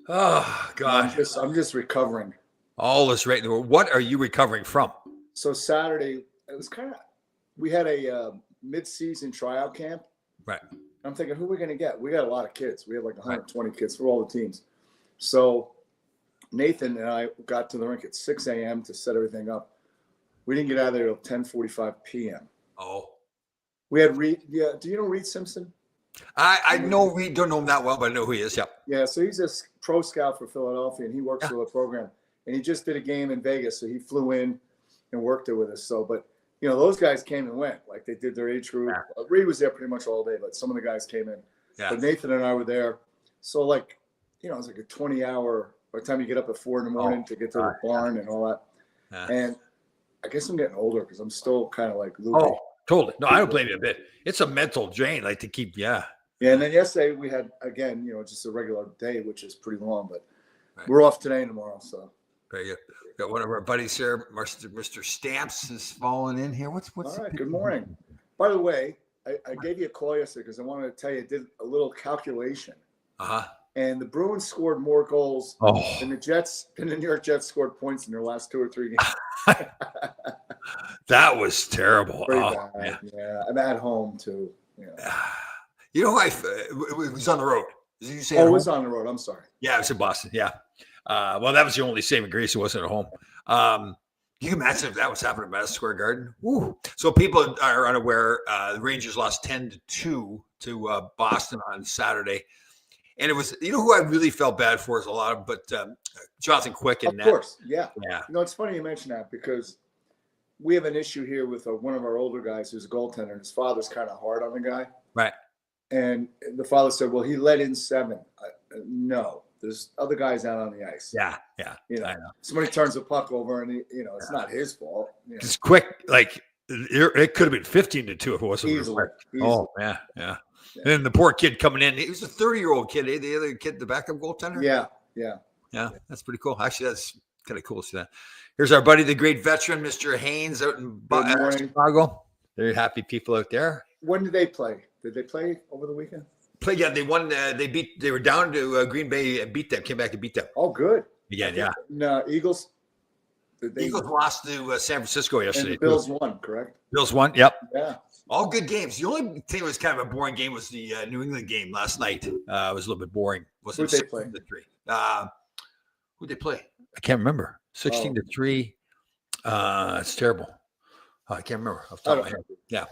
Oh I'm God. just recovering. All this right in the world. What are you recovering from? So Saturday, it was we had a mid-season tryout camp. Right. I'm thinking, who are we going to get? We got a lot of kids. We had like 120 kids for all the teams. So Nathan and I got to the rink at 6 a.m. to set everything up. We didn't get out of there till 10:45 p.m. Oh. We had Reed. Yeah, do you know Reed Simpson? I know we don't know him that well, but I know who he is. Yep. Yeah, so he's a pro scout for Philadelphia, and he works Yeah. for the program. And he just did a game in Vegas, so he flew in and worked it with us. So, but those guys came and went, like they did their age group. Yeah. Reed was there pretty much all day, but some of the guys came in. Yeah. But Nathan and I were there. So, it was like a 20-hour. By the time you get up at 4 in the morning to get to the barn and all that. Yeah. And I guess I'm getting older because I'm still kind of like loopy. Oh, totally. No, I don't blame you a bit. It's a mental drain, like to keep. Yeah. Yeah, and then yesterday we had again, just a regular day, which is pretty long, but we're off today and tomorrow. So very good. Got one of our buddies here, Mr. Stamps, is falling in here. What's all right? Good morning. By the way, I gave you a call yesterday because I wanted to tell you I did a little calculation. And the Bruins scored more goals than the Jets, and the New York Jets scored points in their last 2 or 3 games. That was terrible. Bad. Yeah, I'm at home too. It was on the road. Did you say? Oh, it was on the road. I'm sorry. Yeah, it was in Boston. Yeah. Well, that was the only saving grace. It wasn't at home. You can imagine if that was happening at Madison Square Garden. Woo. So people are unaware. The Rangers lost 10-2 to Boston on Saturday. And it was, who I really felt bad for is a lot of, but Jonathan Quick and Of course, yeah. It's funny you mention that because we have an issue here with one of our older guys who's a goaltender, and his father's kind of hard on the guy. Right. And the father said, well, he let in 7. No, there's other guys out on the ice. Yeah. I know. Somebody turns the puck over and, it's not his fault. It's Quick, it could have been 15-2 if it wasn't. Easily. Oh, yeah. And the poor kid coming in, he was a 30-year-old kid. The other kid, the backup goaltender. Yeah. That's pretty cool. Actually, that's kind of cool to see that. Here's our buddy, the great veteran, Mr. Haynes, out in Chicago. They're happy people out there. When did they play? Did they play over the weekend? Yeah, they won. They were down to Green Bay and beat them. Came back and beat them. Oh, good. Again, yeah. No, Eagles. Eagles lost to San Francisco yesterday. And the Bills won, correct? Bills won. Yep. Yeah. All good games. The only thing that was kind of a boring game was the New England game last night. It was a little bit boring. Who'd they play? Who'd they play? I can't remember. 16-3. It's terrible. I can't remember off the top of my head. Yeah.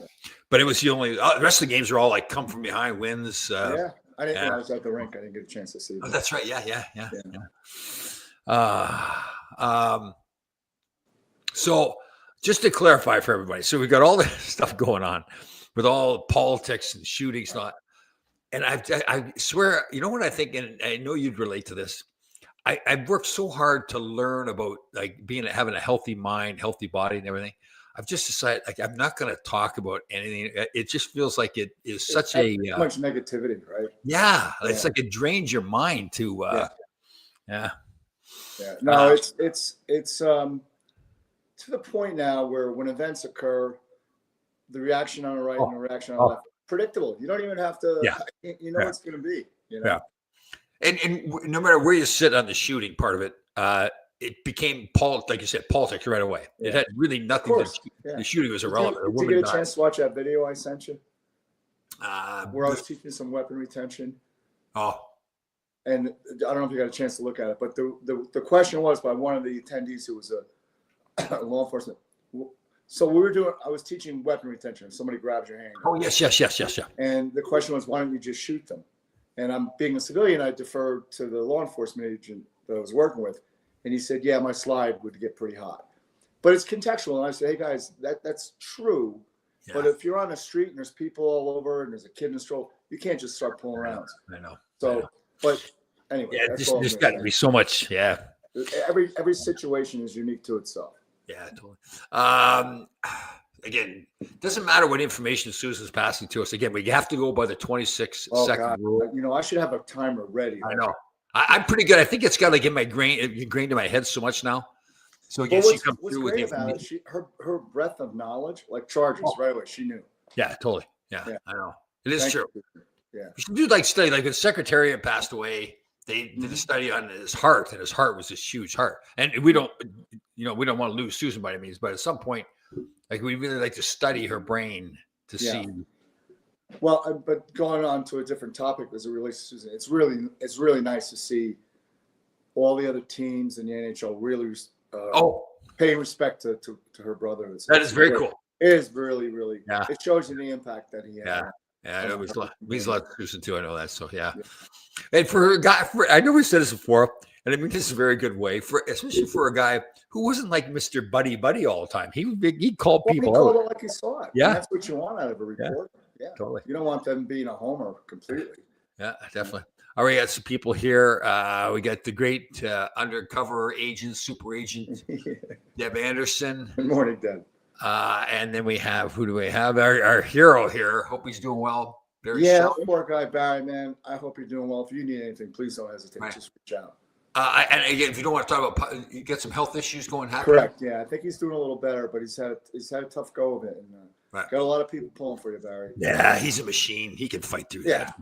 But it was the only the rest of the games are all like come from behind wins. I didn't know I was at the rink. I didn't get a chance to see that. Oh, that's right. Yeah. So just to clarify for everybody, so we got all this stuff going on with all politics and shootings and all that. And I swear, you know what I think, and I know you'd relate to this. I've worked so hard to learn about having a healthy mind, healthy body, and everything. I've just decided I'm not going to talk about anything. It just feels like it is such much negativity, right? Yeah, it's like it drains your mind to. No, it's to the point now where when events occur, the reaction on the right and the reaction on the left, predictable. You don't even have to. You know what's going to be. Yeah. And no matter where you sit on the shooting part of it, it became like you said, politics right away. Yeah. It had really nothing to do. The shooting was irrelevant. Did you get a chance to watch that video I sent you? Where I was teaching some weapon retention. Oh. And I don't know if you got a chance to look at it, but the question was by one of the attendees who was a law enforcement. So I was teaching weapon retention. If somebody grabs your hand. Oh, yes. And the question was, why don't you just shoot them? And I'm being a civilian, I deferred to the law enforcement agent that I was working with. And he said, yeah, my slide would get pretty hot. But it's contextual. And I said, hey, guys, that's true. Yeah. But if you're on the street and there's people all over and there's a kid in the stroll, you can't just start pulling rounds. I know. So, but anyway. Yeah, there's got to be so much. Yeah. Every situation is unique to itself. Yeah, totally. Again, doesn't matter what information Susan's passing to us. Again, we have to go by the 26-second rule. I should have a timer ready. I know. I'm pretty good. I think it's got to get ingrained in my head so much now. So again, she comes through with information. Her breadth of knowledge, like Chargers, right away, she knew. Yeah, totally. Yeah. I know. It is true. Yeah. You should do study. Like when Secretariat passed away, they did a study on his heart, and his heart was this huge heart. And we don't want to lose Susan by any means, but at some point, like we really like to study her brain to see. Well, but going on to a different topic as it relates to Susan, it's really nice to see all the other teams in the NHL really paying respect to her brother. That is very cool. It is really, really. Yeah. It shows you the impact that he had. Yeah, it was means a lot to Susan too. I know that. So yeah. And for a guy, I know we said this before, and I mean this is a very good way especially for a guy who wasn't like Mr. Buddy all the time. He'd call people he called out it like he saw it. Yeah, and that's what you want out of a reporter. Yeah, totally. You don't want them being a homer completely. Yeah, definitely. All right, we got some people here. We got the great undercover agent, super agent, Deb Anderson. Good morning, Deb. And then we have, who do we have? Our hero here. Hope he's doing well. Poor guy, Barry, man. I hope you're doing well. If you need anything, please don't hesitate. Right. Just reach out. And again, if you don't want to talk about, you get some health issues going on. Correct. Yeah, I think he's doing a little better, but he's had a tough go of it. And, got a lot of people pulling for you, Barry. Yeah, he's a machine. He can fight through that.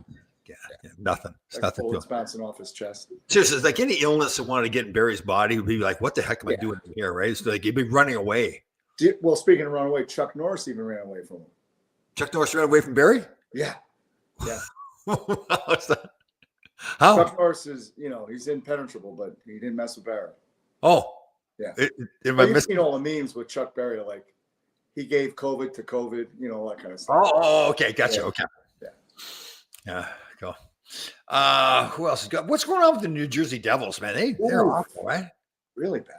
Yeah, nothing. It's nothing. Bullets bouncing off his chest. Seriously, it's like any illness that wanted to get in Barry's body would be like, what the heck am I doing here, right? It's like he'd be running away. Well, speaking of run away, Chuck Norris even ran away from him. Chuck Norris ran away from Barry? Yeah. How? Chuck Norris is, he's impenetrable, but he didn't mess with Barry. Oh. Yeah. You've seen all the memes with Chuck Barry, like he gave COVID to COVID, all that kind of stuff. Oh, okay. Gotcha. Yeah. Okay. Yeah. Go. Who else has got? What's going on with the New Jersey Devils, man? They're awful, right? Really bad.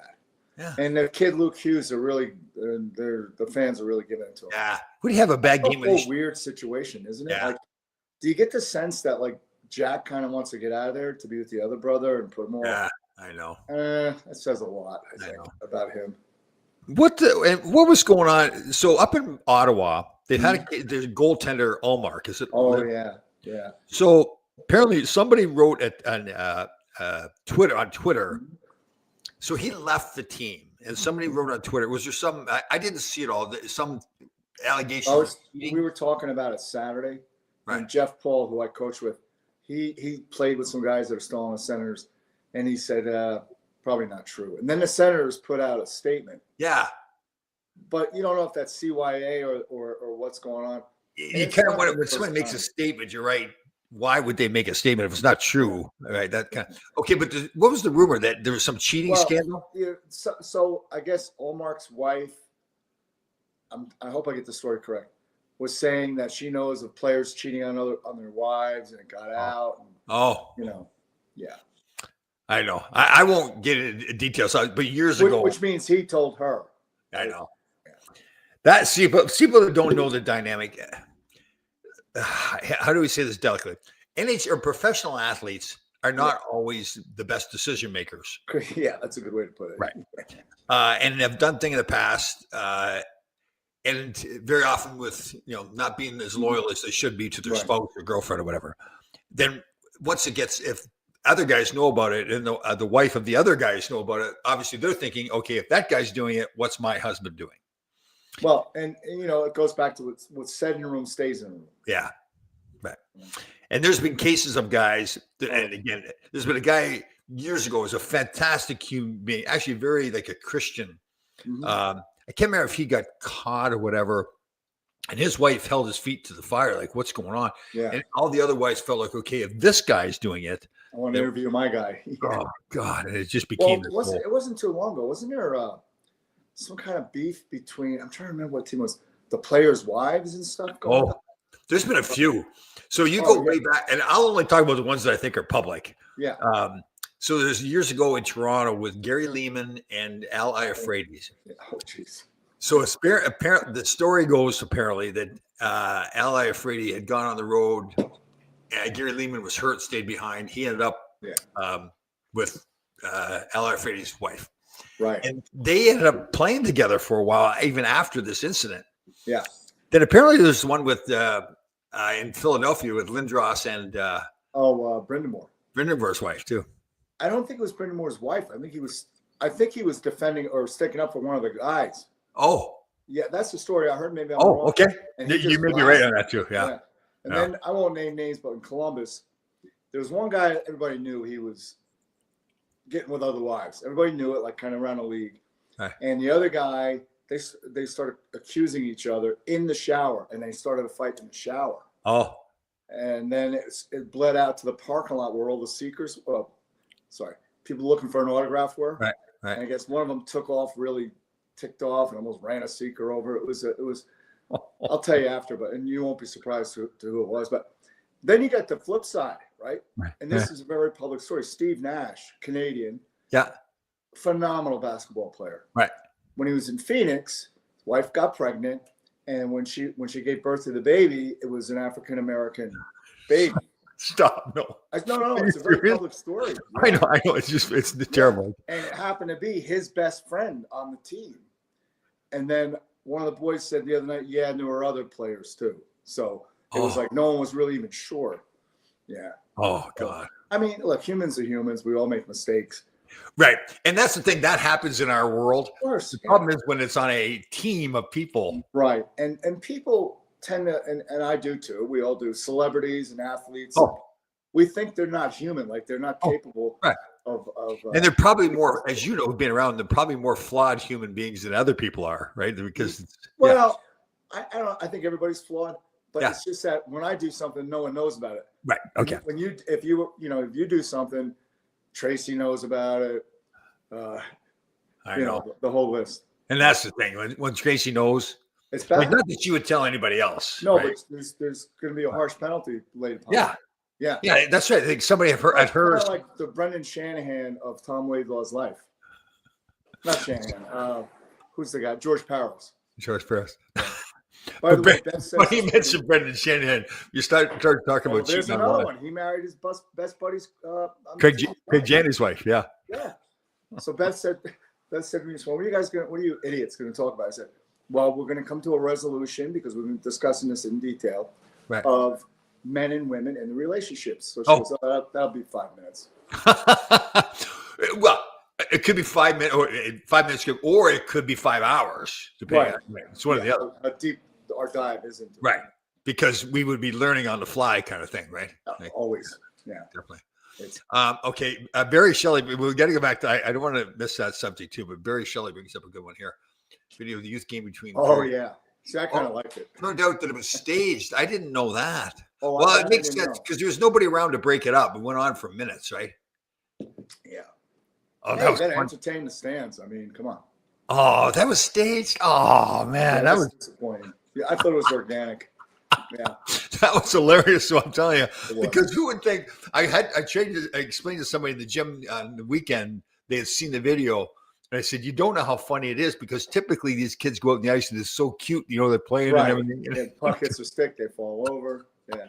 Yeah. And the kid Luke Hughes are really, the fans are really giving it to him. Yeah. Would he have a bad game? It's a weird situation, isn't it? Yeah. Like, do you get the sense that like Jack kind of wants to get out of there to be with the other brother and put more? Yeah, I know. That says a lot, I think, about him. What was going on? So up in Ottawa, they had there's goaltender Ullmark. Is it? Oh yeah. So apparently somebody wrote on Twitter. So he left the team, and somebody wrote on Twitter. Was there some? I didn't see it all. Some allegations. We were talking about it Saturday, right? And Jeff Paul, who I coach with, he played with some guys that are still on the Senators, and he said probably not true. And then the Senators put out a statement. Yeah, but you don't know if that's CYA or what's going on. You kind of when someone makes a statement, you're right. Why would they make a statement if it's not true? Right? That kind of, okay, but what was the rumor that there was some cheating scandal? Yeah, so I guess Ullmark's wife, I hope I get the story correct, was saying that she knows of players cheating on their wives and it got out. And, yeah. I know. I won't get into details, but years ago, which means he told her. I know. Yeah. That people that don't know the dynamic. How do we say this delicately? or professional athletes are not always the best decision makers. Yeah, that's a good way to put it. Right. And have done things in the past, and very often with not being as loyal as they should be to their spouse or girlfriend or whatever. Then once it gets, if other guys know about it and the wife of the other guys know about it, obviously they're thinking, okay, if that guy's doing it, what's my husband doing? Well, and it goes back to what's said in a room stays in a room. Yeah. Right. And there's been cases of guys, and again, there's been a guy years ago who was a fantastic human being, actually very like a Christian. Mm-hmm. I can't remember if he got caught or whatever. And his wife held his feet to the fire, like, what's going on? Yeah. And all the other wives felt like, okay, if this guy's doing it, I want to interview my guy. Yeah. Oh God! And it just became. Well, it wasn't too long ago, wasn't there? Some kind of beef between. I'm trying to remember what team it was. The players' wives and stuff. There's been a few. So you go way back, and I'll only talk about the ones that I think are public. Yeah. So there's years ago in Toronto with Gary Lehman and Al Iafrate. Oh, jeez. So apparently, the story goes apparently that Al Iafrate had gone on the road. Gary Lehman was hurt, stayed behind. He ended up with Al Iafrate's wife. Right. And they ended up playing together for a while, even after this incident. Yeah. Then apparently there's one with in Philadelphia with Lindros and Brind'Amour. Brind'Amour's wife too. I don't think it was Brind'Amour's wife. I think he was defending or sticking up for one of the guys. Oh. Yeah, that's the story I heard. Maybe I'm wrong. Okay. And you may be right on that too. Yeah. And then I won't name names, but in Columbus, There was one guy everybody knew he was getting with other wives. Everybody knew it, like kind of around the league. Right. And the other guy, they started accusing each other in the shower, and they started a fight in the shower. Oh, And then it bled out to the parking lot where all the seekers, people looking for an autograph were. Right. And I guess one of them took off, really ticked off, and almost ran a seeker over. It was. I'll tell you after, and you won't be surprised to who it was. But then you got the flip side, right? And this is a very public story. Steve Nash, Canadian, phenomenal basketball player. Right. When he was in Phoenix, his wife got pregnant, and when she gave birth to the baby, it was an African American baby. Stop! No, no, it's a very public story. I know. It's terrible. And it happened to be his best friend on the team. And then one of the boys said the other night, and there were other players too. So it was like no one was really even sure. Yeah. Oh God. I mean, look, humans are humans. We all make mistakes. Right. And that's the thing that happens in our world. Of course. The problem is when it's on a team of people. Right. And people tend to, and I do too, we all do, celebrities and athletes. We think they're not human, like they're not capable of and they're probably more, as you know, being around, they're probably more flawed human beings than other people are, right? Because I don't know. I think everybody's flawed, but it's just that when I do something, no one knows about it. Right. Okay. If you do something, Tracy knows about it. I know the whole list. And that's the thing. When Tracy knows, it's bad. Like, not that you would tell anybody else. No, right? but there's going to be a harsh penalty laid upon. Yeah, that's right. I think somebody I've heard. Kind of like the Brendan Shanahan of Tom Laidlaw's life. Not Shanahan. Who's the guy? George Parros. George Parros. By the way, when he mentioned Brendan Shanahan, you start talking about. There's another one. He married his best buddy's Craig Janney's wife. Yeah. Yeah. So Beth said to me, "So what are you idiots going to talk about?" I said, "Well, we're going to come to a resolution because we've been discussing this in detail of men and women and the relationships." So she goes, that'll be 5 minutes. Well, it could be 5 minutes, or 5 minutes, or it could be 5 hours. Depending on, it's one or the other. How deep our dive is into it. Because we would be learning on the fly, kind of thing, right? Always, definitely. Okay, Barry Shelley. We got to go back to. I don't want to miss that subject too, but Barry Shelley brings up a good one here. Video of the youth game between. See, I kind of liked it. Turned out that it was staged. I didn't know that. Well, it makes sense because there was nobody around to break it up. It went on for minutes, right? Yeah. Oh, that was entertain the stands. I mean, come on. Oh, that was staged. Oh man, that was disappointing. Yeah, I thought it was organic. Yeah, that was hilarious. So I'm telling you, because who would think? I explained to somebody in the gym on the weekend. They had seen the video, and I said, "You don't know how funny it is because typically these kids go out in the ice and it's so cute. You know, they're playing and everything. Yeah, puck hits a stick, they fall over. Yeah.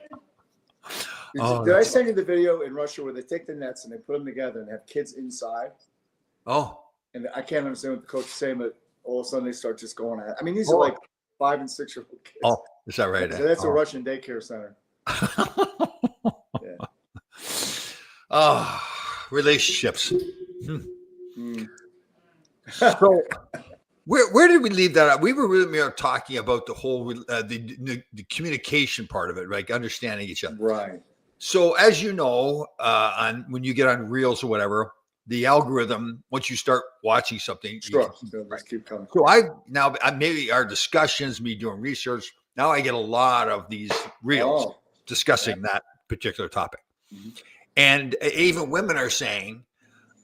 Did I send you the video in Russia where they take the nets and they put them together and have kids inside? Oh. And I can't understand what the coach is saying, but all of a sudden they start just going at it. I mean, these are like 5 and 6 year old kids. Oh, is that right? So that's a Russian daycare center. Relationships. So, where did we leave that up? We were really talking about the whole the communication part of it, right? Understanding each other, right? So, as you know, when you get on Reels or whatever, the algorithm, once you start watching something, just keep coming. So maybe our discussions, me doing research, now I get a lot of these Reels discussing that particular topic. Mm-hmm. And even women are saying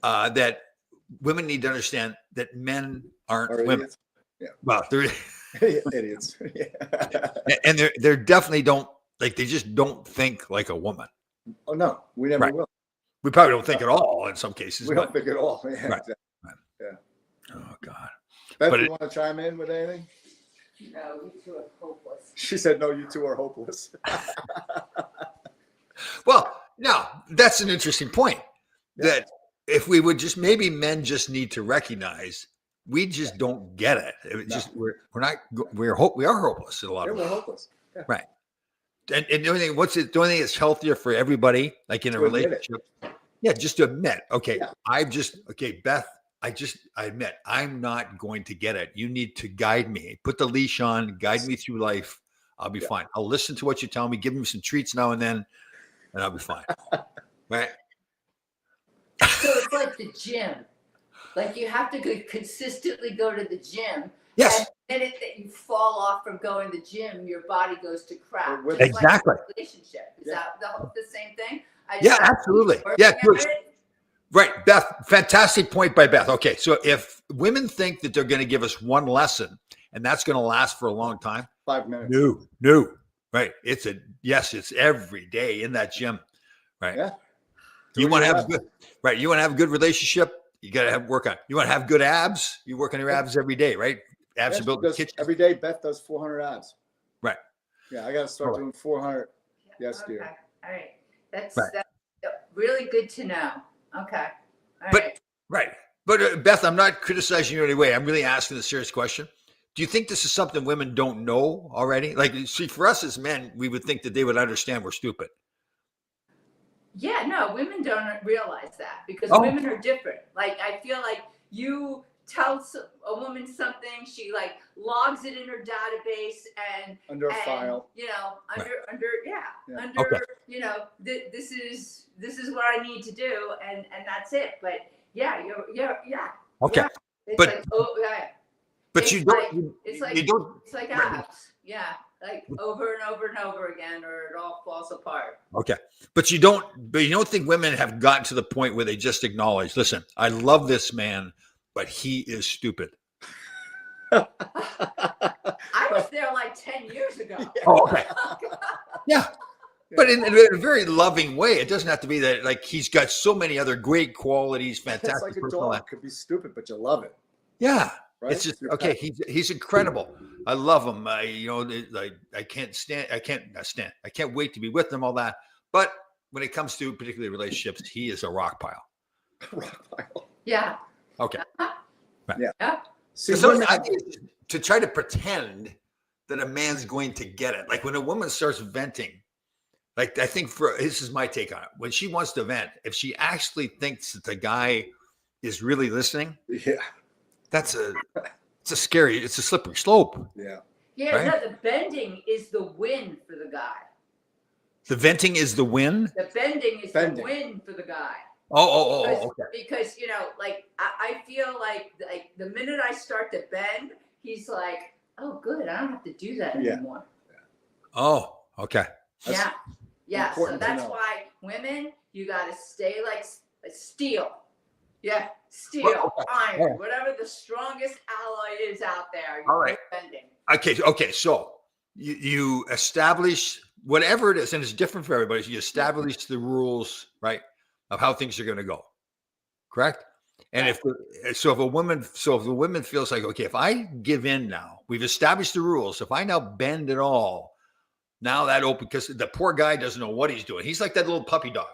that women need to understand that men aren't women. Idiots. Yeah. Well, they're idiots. And they're definitely don't, like, they just don't think like a woman. Oh, no, we never will. We probably don't think at all in some cases. We don't think at all. Yeah, exactly. Yeah. Oh, God. Beth, you want to chime in with anything? No, you two are hopeless. She said, no, you two are hopeless. Well, now, that's an interesting point. That if we would just, maybe men just need to recognize we just don't get it. We are hopeless in a lot of ways. We're hopeless. Yeah. Right. And the only thing that's healthier for everybody, like in a relationship, just to admit, Beth, I admit I'm not going to get it. You need to guide me, put the leash on, guide me through life. I'll be fine. I'll listen to what you tell me, give me some treats now and then, and I'll be fine. Right. So it's like the gym. Like you have to consistently go to the gym. Yes. And the minute that you fall off from going to the gym, your body goes to crap. With- Just Exactly. Like a relationship. Is Yeah. that the same thing? Yeah, absolutely. Yeah, good. Right, Beth. Fantastic point by Beth. Okay, so if women think that they're going to give us one lesson and that's going to last for a long time, 5 minutes. no. Right. It's every day in that gym. Right. Yeah. You Doing want to your have a good, right. You want to have a good relationship. You got to have work on. You want to have good abs. You work on your abs every day, right? Abs Yeah, are built in the kitchen. every day, Beth does 400 abs. Right. Yeah, I got to start Right. doing 400. Yes, Okay. dear. All right. That's Right. really good to know. Okay. All But- right. Right. But Beth, I'm not criticizing you in any way. I'm really asking a serious question. Do you think this is something women don't know already? Like, see, for us as men, we would think that they would understand we're stupid. Yeah, no, women don't realize that because Oh. women are different. Like, I feel like you tell a woman something, she like logs it in her database and Under a file. you know, under Yeah. Okay. you know, this is what I need to do, and that's it. But yeah, yeah. Okay. Yeah. It's But- like, oh yeah, But It's you don't. like- it's like you don't. it's like Right. abs. Yeah, like over and over and over again, or it all falls apart. Okay. But you don't think women have gotten to the point where they just acknowledge, listen, I love this man, but he is stupid. I was there like 10 years ago. Oh, okay. Yeah. But in a very loving way. It doesn't have to be that, like, he's got so many other great qualities, It's fantastic like a personal. dog. Could be stupid, but you love it. Yeah. Right? It's just You're okay. pet. He's incredible. I love him. I can't wait to be with him. All that. But when it comes to particularly relationships, he is a rock pile. Rock pile. Yeah. Okay. Yeah. See, So women- I think to try to pretend that a man's going to get it, like when a woman starts venting, like I think this is my take on it. When she wants to vent, if she actually thinks that the guy is really listening, yeah, it's a slippery slope. yeah. Yeah, Right? no, the bending is the win for the guy. The venting is the win. The bending is Bending. the win for the guy. Oh, okay. Because you know, like I feel like the minute I start to bend, he's like, "Oh, good, I don't have to do that Yeah. anymore." Oh, okay. That's Yeah. So important to that's know. why women, you got to stay like steel. Yeah, steel, Well, iron, yeah. whatever the strongest alloy is out there. All right. You're bending. Okay. So you establish whatever it is, and it's different for everybody. So you establish the rules, right, of how things are going to go. Correct. And if the woman feels like, okay, if I give in now, we've established the rules. If I now bend at all, now that open, because the poor guy doesn't know what he's doing. He's like that little puppy dog.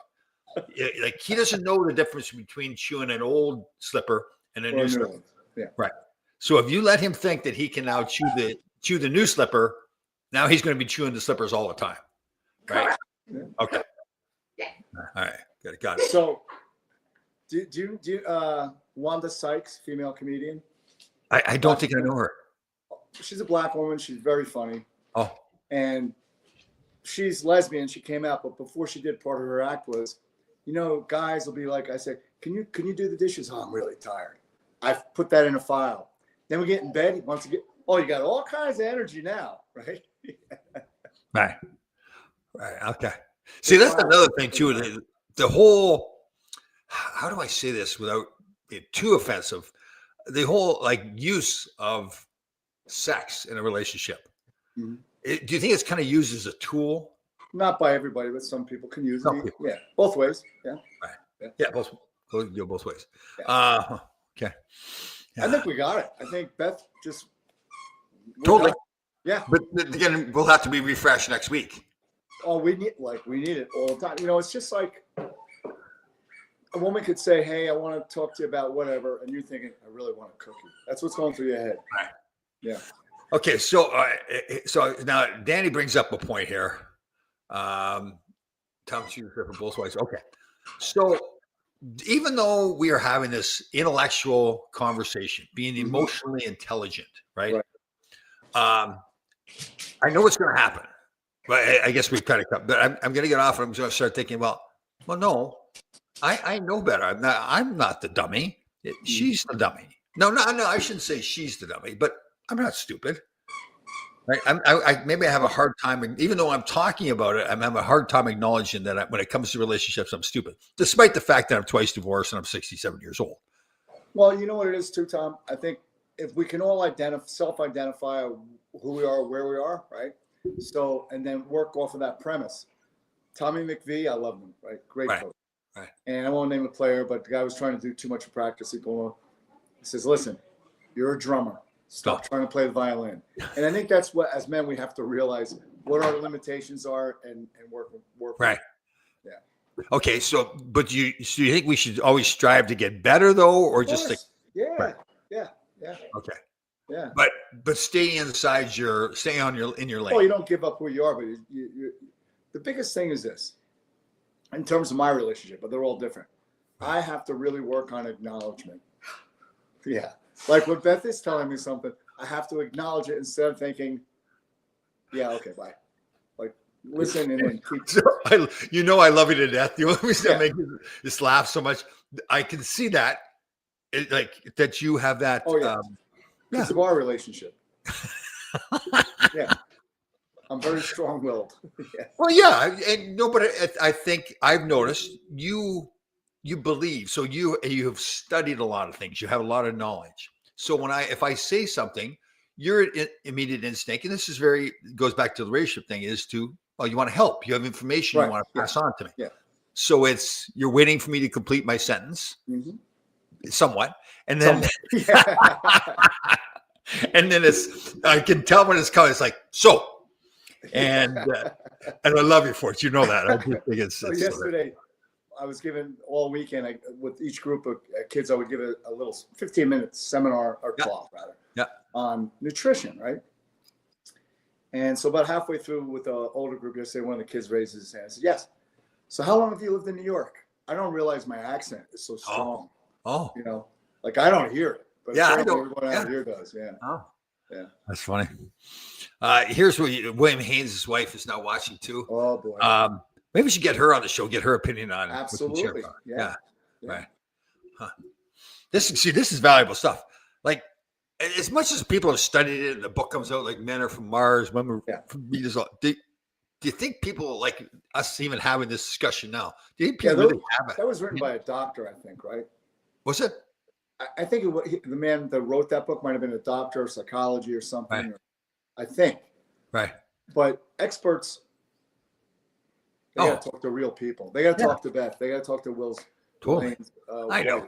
Like he doesn't know the difference between chewing an old slipper and a Or new a slipper. new one. So if you let him think that he can now chew the new slipper, now he's going to be chewing the slippers all the time. Right. Correct. Okay. Yeah. All right. Got it. So, do you Wanda Sykes, female comedian? I don't think I know her. She's a black woman. She's very funny, Oh, and she's lesbian. She came out, but before she did, part of her act was, guys will be like, I say, can you do the dishes? Oh, I'm really tired. I've put that in a file. Then we get in bed. He wants to get. Oh, you got all kinds of energy now, right? right. Okay. See, that's another thing too. The whole, how do I say this without being too offensive? The whole use of sex in a relationship. Mhm. Do you think it's kind of used as a tool? Not by everybody, but some people can use Some it. people. Yeah, both ways. Yeah, Yeah, both ways. Yeah. Okay. I think we got it. I think Beth just Totally. Yeah. But again, we'll have to be refreshed next week. Oh, we need it all the time. It's just like a woman could say, "Hey, I want to talk to you about whatever," and you're thinking, "I really want a cookie." That's what's going through your head. Right. Yeah. Okay, so now Danny brings up a point here. Tom shooter for both ways. Okay, so even though we are having this intellectual conversation, being emotionally intelligent, right? I know what's going to happen, but I guess we've kind of come. But I'm going to get off, and I'm going to start thinking, well, Well, no, I know better. I'm not the dummy. She's the dummy. No, I shouldn't say she's the dummy, but I'm not stupid. Right? Maybe I have a hard time, even though I'm talking about it, I'm having a hard time acknowledging that when it comes to relationships, I'm stupid, despite the fact that I'm twice divorced and I'm 67 years old. Well, you know what it is too, Tom? I think if we can all self-identify who we are, where we are, right? So, and then work off of that premise. Tommy McVie, I love him, right? Great coach. Right. And I won't name a player, but the guy was trying to do too much practice. He says, listen, you're a drummer. Stop trying to play the violin. And I think that's what, as men, we have to realize what our limitations are and work. Right. Yeah. Okay. So you think we should always strive to get better though, or just like, yeah. Right. Yeah. Okay. Yeah. But stay in your lane. Well, you don't give up who you are, but you the biggest thing is this, in terms of my relationship, but they're all different. I have to really work on acknowledgement. Yeah. Like when Beth is telling me something, I have to acknowledge it instead of thinking, yeah, okay, bye. Like listen and then keep. So I love you to death. The only reason I make this laugh so much, I can see that, that you have that. Oh yeah. Because of our relationship. Yeah. I'm very strong-willed. Yeah. Well, yeah, but I think I've noticed you believe. So you have studied a lot of things. You have a lot of knowledge. So if I say something, your immediate instinct, and this is goes back to the relationship thing, is you want to help. You have information you want to pass on to me. Yeah. So you're waiting for me to complete my sentence, somewhat, and then. And then I can tell when it's coming. It's like, so. And I love you for it. You know that. I just think it's yesterday, I was given all weekend with each group of kids. I would give a little 15-minute seminar or talk on nutrition, right? And so about halfway through with the older group yesterday, one of the kids raises his hand and said, "Yes. So how long have you lived in New York?" I don't realize my accent is so strong. Oh. You know, like I don't hear it, but I don't. Everyone out here does. Yeah. Oh. Yeah. That's funny. Here's what William Haynes' wife is now watching too. Oh boy. Maybe we should get her on the show, get her opinion on it. Absolutely. Yeah. Right. Huh. This is valuable stuff. Like as much as people have studied it and the book comes out, like Men Are From Mars, Women Are From Venus. Do you think people like us even having this discussion now? Do you think people really have it? That was written by a doctor, I think, right? Was it? I think the man that wrote that book might have been a doctor of psychology or something. Right. I think. Right. But experts, they got to talk to real people. They got to talk to Beth. They got to talk to Will's. Totally. I know.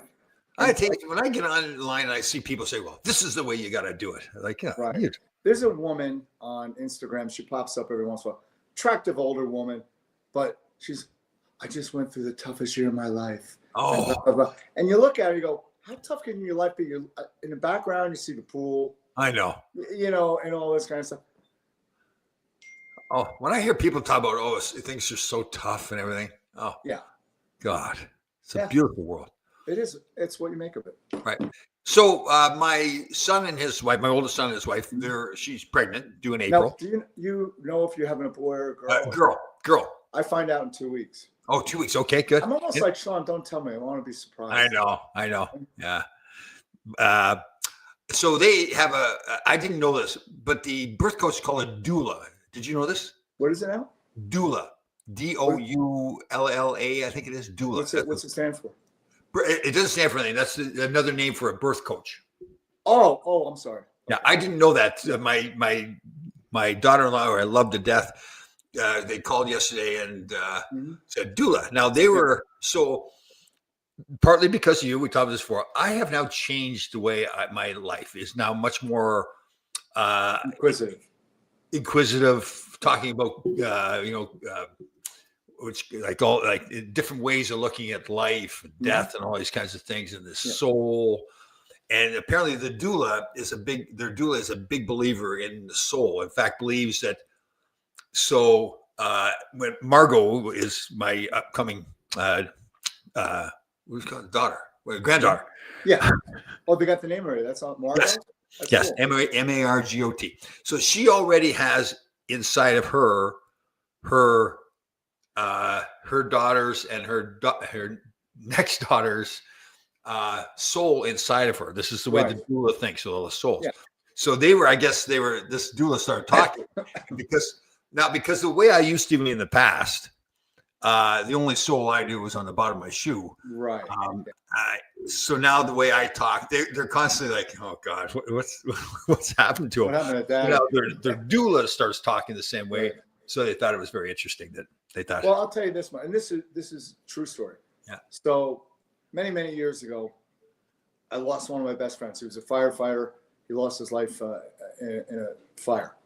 I tell you, when I get online and I see people say, "Well, this is the way you got to do it," like, yeah, right. There's a woman on Instagram. She pops up every once in a while. Attractive older woman, but I just went through the toughest year of my life. Oh. And, blah, blah, blah. And you look at her, you go, how tough can your life be? You're in the background, you see the pool. I know. You know, and all this kind of stuff. Oh, when I hear people talk about, things are so tough and everything. Oh, yeah. God, it's a beautiful world. It is. It's what you make of it. Right. So my son and his wife, my oldest son and his wife, she's pregnant, due in April. Now, do you know if you're having a boy or a girl? Girl. I find out in 2 weeks. Oh, 2 weeks. Okay, good. I'm almost like Sean. Don't tell me. I want to be surprised. I know. Yeah. So they have I didn't know this, but the birth coach called a doula. Did you know this? What is it now? Doula. DOULLA, I think it is. Doula. What's it stand for? It doesn't stand for anything. That's another name for a birth coach. Oh, I'm sorry. Yeah, I didn't know that. My daughter-in-law, who I love to death, they called yesterday and said doula. Now they were partly because of you. We talked about this before. I have now changed the way my life is now much more inquisitive, talking about which different ways of looking at life and death and all these kinds of things, and the soul. And apparently the doula is a big believer in the soul. In fact, believes that. So when Margot is my upcoming granddaughter. Yeah. Oh, they got the name already. That's not Margot? Yes. Cool. Margot. So she already has inside of her her daughters and her next daughter's soul inside of her. This is the way the doula thinks with all the souls. Yeah. So this doula started talking because the way I used to be in the past, the only soul I knew was on the bottom of my shoe. Right. So now the way I talk, they're constantly like, "Oh God, what's happened to them?" What happened to that? Their doula starts talking the same way, so they thought it was very interesting that they thought. Well, I'll tell you this, and this is true story. Yeah. So many years ago, I lost one of my best friends. He was a firefighter. He lost his life in a fire,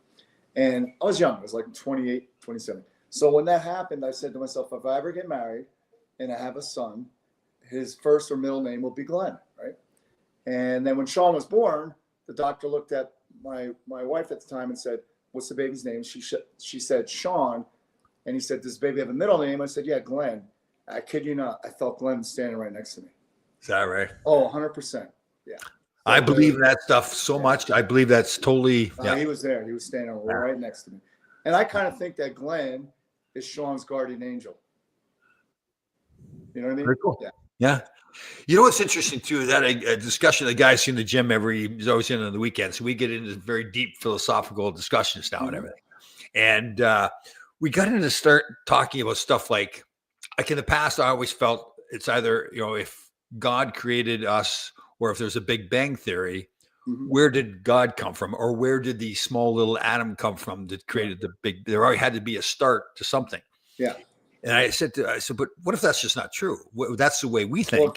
and I was young. I was like 28, 27. So when that happened, I said to myself, if I ever get married and I have a son, his first or middle name will be Glenn, right? And then when Sean was born, the doctor looked at my wife at the time and said, "What's the baby's name?" She said Sean, and he said, "Does the baby have a middle name?" I said, "Yeah, Glenn." I kid you not, I felt Glenn standing right next to me. Is that right? Oh, 100%. Yeah. I believe that stuff so much. I believe that's totally. Yeah. He was there. He was standing right next to me, and I kind of think that Glenn is Sean's guardian angel. You know what I mean? Very cool. Yeah. Yeah. You know what's interesting too? That a discussion the guys in the gym he's always in on the weekends. So we get into very deep philosophical discussions now and everything. And we got into start talking about stuff like in the past, I always felt it's either, if God created us or if there's a Big Bang theory, where did God come from? Or where did the small little atom come from that created the big? There already had to be a start to something. Yeah. And I said, but what if that's just not true? That's the way we think. Well,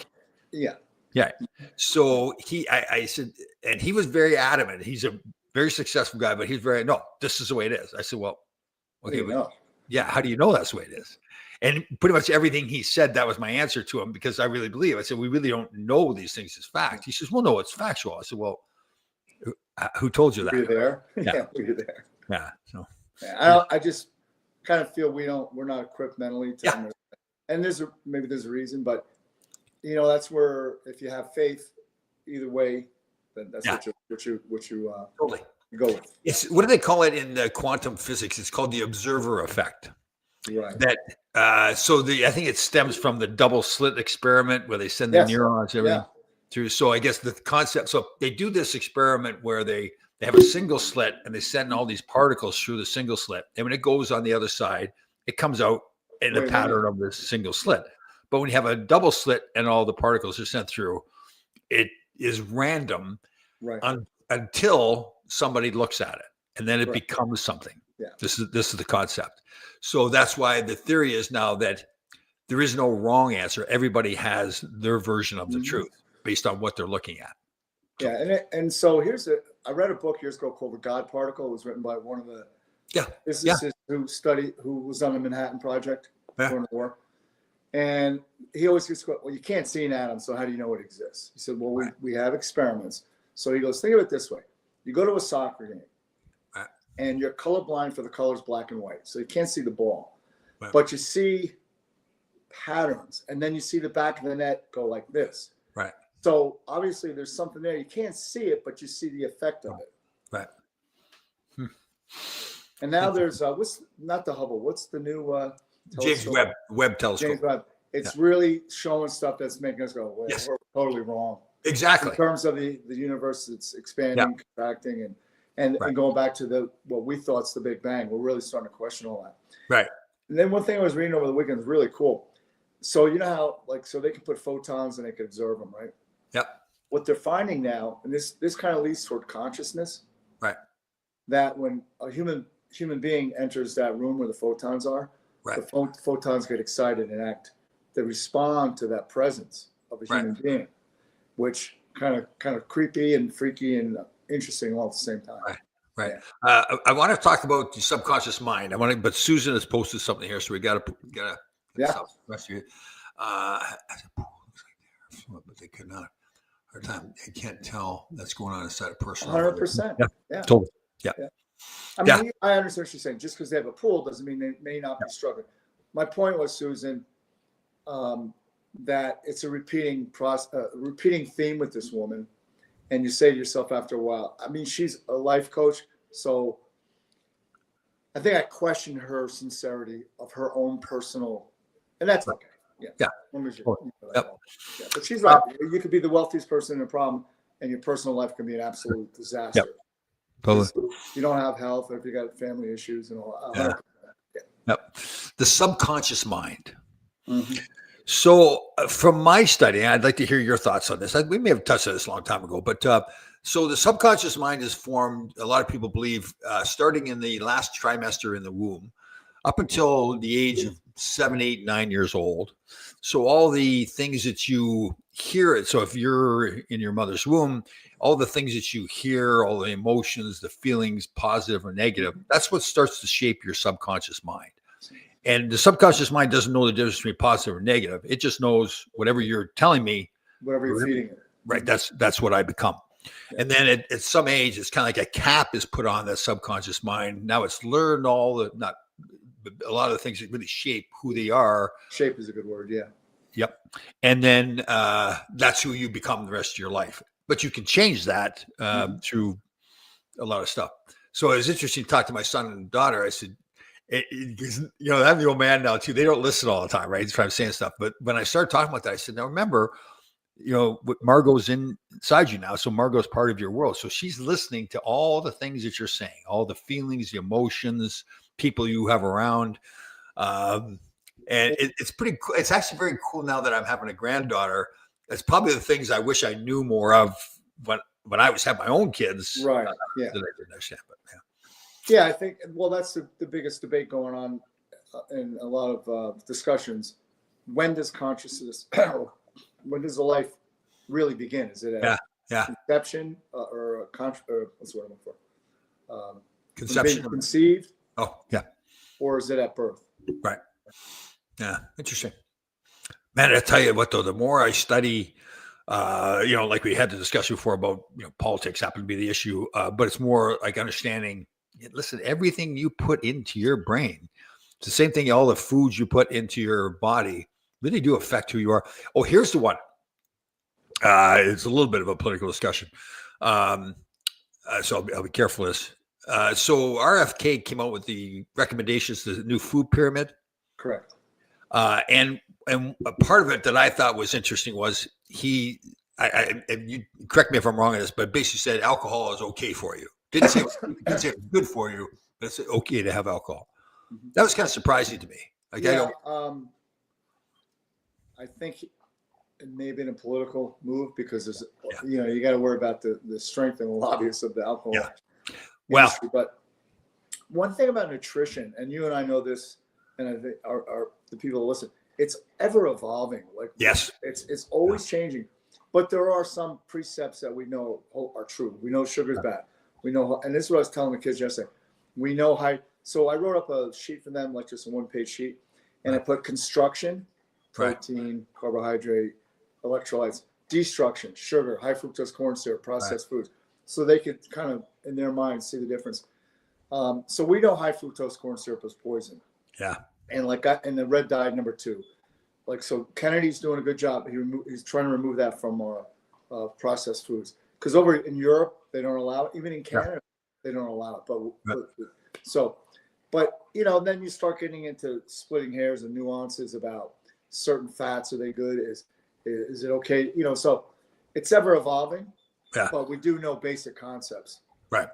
yeah. Yeah. So I said, and he was very adamant. He's a very successful guy, but he's no, this is the way it is. I said, well, okay, yeah. How do you know that's the way it is? And pretty much everything he said, that was my answer to him, because I really believe. I said, we really don't know these things as fact. He says, well, no, it's factual. I said, well, who told you that? Were you there? Yeah. Were you there? Yeah. So I just kind of feel we're not equipped mentally to understand. And maybe there's a reason, but that's where, if you have faith either way, then that's what you totally go with. It's, what do they call it in quantum physics? It's called the observer effect. Right. That I think it stems from the double slit experiment where they send the neurons everything through. So I guess the concept. So they do this experiment where they have a single slit and they send all these particles through the single slit, and when it goes on the other side, it comes out in the pattern of the single slit. But when you have a double slit and all the particles are sent through, it is random, right, until somebody looks at it, and then it becomes something. Yeah. This is the concept. So that's why the theory is now that there is no wrong answer. Everybody has their version of the truth based on what they're looking at. Yeah, and so I read a book years ago called The God Particle. It was written by one of the physicists who was on the Manhattan Project during the war. And he always gets, well, you can't see an atom, so how do you know it exists? He said, well, we have experiments. So he goes, think of it this way. You go to a soccer game, and you're colorblind for the colors black and white. So you can't see the ball. Right. But you see patterns, and then you see the back of the net go like this. Right. So obviously there's something there. You can't see it, but you see the effect of it. Right. And now there's not the Hubble. What's the new James Webb telescope? James Webb. It's really showing stuff that's making us go, well, we're totally wrong. Exactly. In terms of the universe, it's expanding, contracting, and going back to what we thought's the Big Bang. We're really starting to question all that. Right. And then one thing I was reading over the weekend was really cool. So you know how so they can put photons and they can observe them, right? Yep. What they're finding now, and this kind of leads toward consciousness. Right. That when a human being enters that room where the photons are, the photons get excited and act. They respond to that presence of a human being, which kind of creepy and freaky and interesting all at the same time. Right. Yeah. I want to talk about the subconscious mind. But Susan has posted something here, so we got to rest of you. But they could not. Our time, they can't tell that's going on inside a person. 100%. Yeah. Totally. Yeah. I mean, I understand what you're saying. Just because they have a pool doesn't mean they may not be struggling. My point was, Susan, that it's a repeating theme with this woman, and you say to yourself after a while. I mean, she's a life coach, so I think I questioned her sincerity of her own personal, and that's okay. Yeah. Yeah. Yeah. But she's right. You could be the wealthiest person in a problem, and your personal life can be an absolute disaster. Yep. Totally. You don't have health, or if you got family issues and all. Yeah. Yep. The subconscious mind. Mm-hmm. So, from my study, I'd like to hear your thoughts on this. We may have touched on this a long time ago, but so the subconscious mind is formed, a lot of people believe, starting in the last trimester in the womb up until the age of 7, 8, 9 years old. So all the things that you hear it. So if you're in your mother's womb, all the things that you hear, all the emotions, the feelings, positive or negative, that's what starts to shape your subconscious mind. And the subconscious mind doesn't know the difference between positive or negative. It just knows whatever you're telling me. Whatever you're feeding it. Right. That's what I become. Yeah. And then at some age, it's kind of like a cap is put on that subconscious mind. Now it's learned a lot of the things that really shape who they are. Shape is a good word. Yeah. Yep. And then that's who you become the rest of your life. But you can change that through a lot of stuff. So it was interesting to talk to my son and daughter. I said, I'm the old man now too. They don't listen all the time, right? That's why I'm saying stuff. But when I started talking about that, I said, now remember, Margot's inside you now. So Margot's part of your world. So she's listening to all the things that you're saying, all the feelings, the emotions, people you have around. And it's pretty cool. It's actually very cool now that I'm having a granddaughter. It's probably the things I wish I knew more of when I had my own kids. Right. Yeah. That I didn't understand. But yeah. Yeah, I think, well, that's the biggest debate going on in a lot of discussions. When does consciousness, when does the life really begin? Is it at conception or what's the word I'm looking for? Conception. Being conceived? Oh, yeah. Or is it at birth? Right. Yeah, interesting. Man, I tell you what, though, the more I study, like we had the discussion before about, politics happen to be the issue, but it's more like understanding, listen, everything you put into your brain, it's the same thing, all the foods you put into your body really do affect who you are. Oh, here's the one. It's a little bit of a political discussion. So I'll be careful with this. So RFK came out with the recommendations to the new food pyramid. Correct. And a part of it that I thought was interesting was you correct me if I'm wrong on this, but basically said alcohol is okay for you. Didn't say it's good for you, but it's okay to have alcohol. Mm-hmm. That was kind of surprising to me. Like, I think it may have been a political move because there's, you got to worry about the strength and the lobbyists of the alcohol industry. But one thing about nutrition, and you and I know this, and I think our the people who listen, it's ever evolving. Like, yes, it's always changing. But there are some precepts that we know are true. We know sugar's bad. We know, and this is what I was telling the kids yesterday. We know how. So I wrote up a sheet for them, like just a one-page sheet, and I put construction, protein, carbohydrate, electrolytes, destruction, sugar, high fructose corn syrup, processed foods, so they could kind of in their minds see the difference. So we know high fructose corn syrup is poison. Yeah. And and the red dye number 2, so Kennedy's doing a good job. He's trying to remove that from processed foods because over in Europe they don't allow it. Even in Canada they don't allow it. But then you start getting into splitting hairs and nuances about certain fats. Are they good? Is it okay? So it's ever evolving. Yeah. But we do know basic concepts. Right.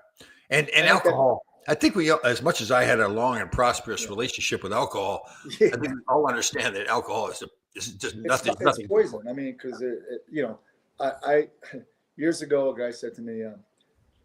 And alcohol. I think we, as much as I had a long and prosperous relationship with alcohol, I think we all understand that alcohol is just nothing. It's poison. I mean, because I years ago, a guy said to me,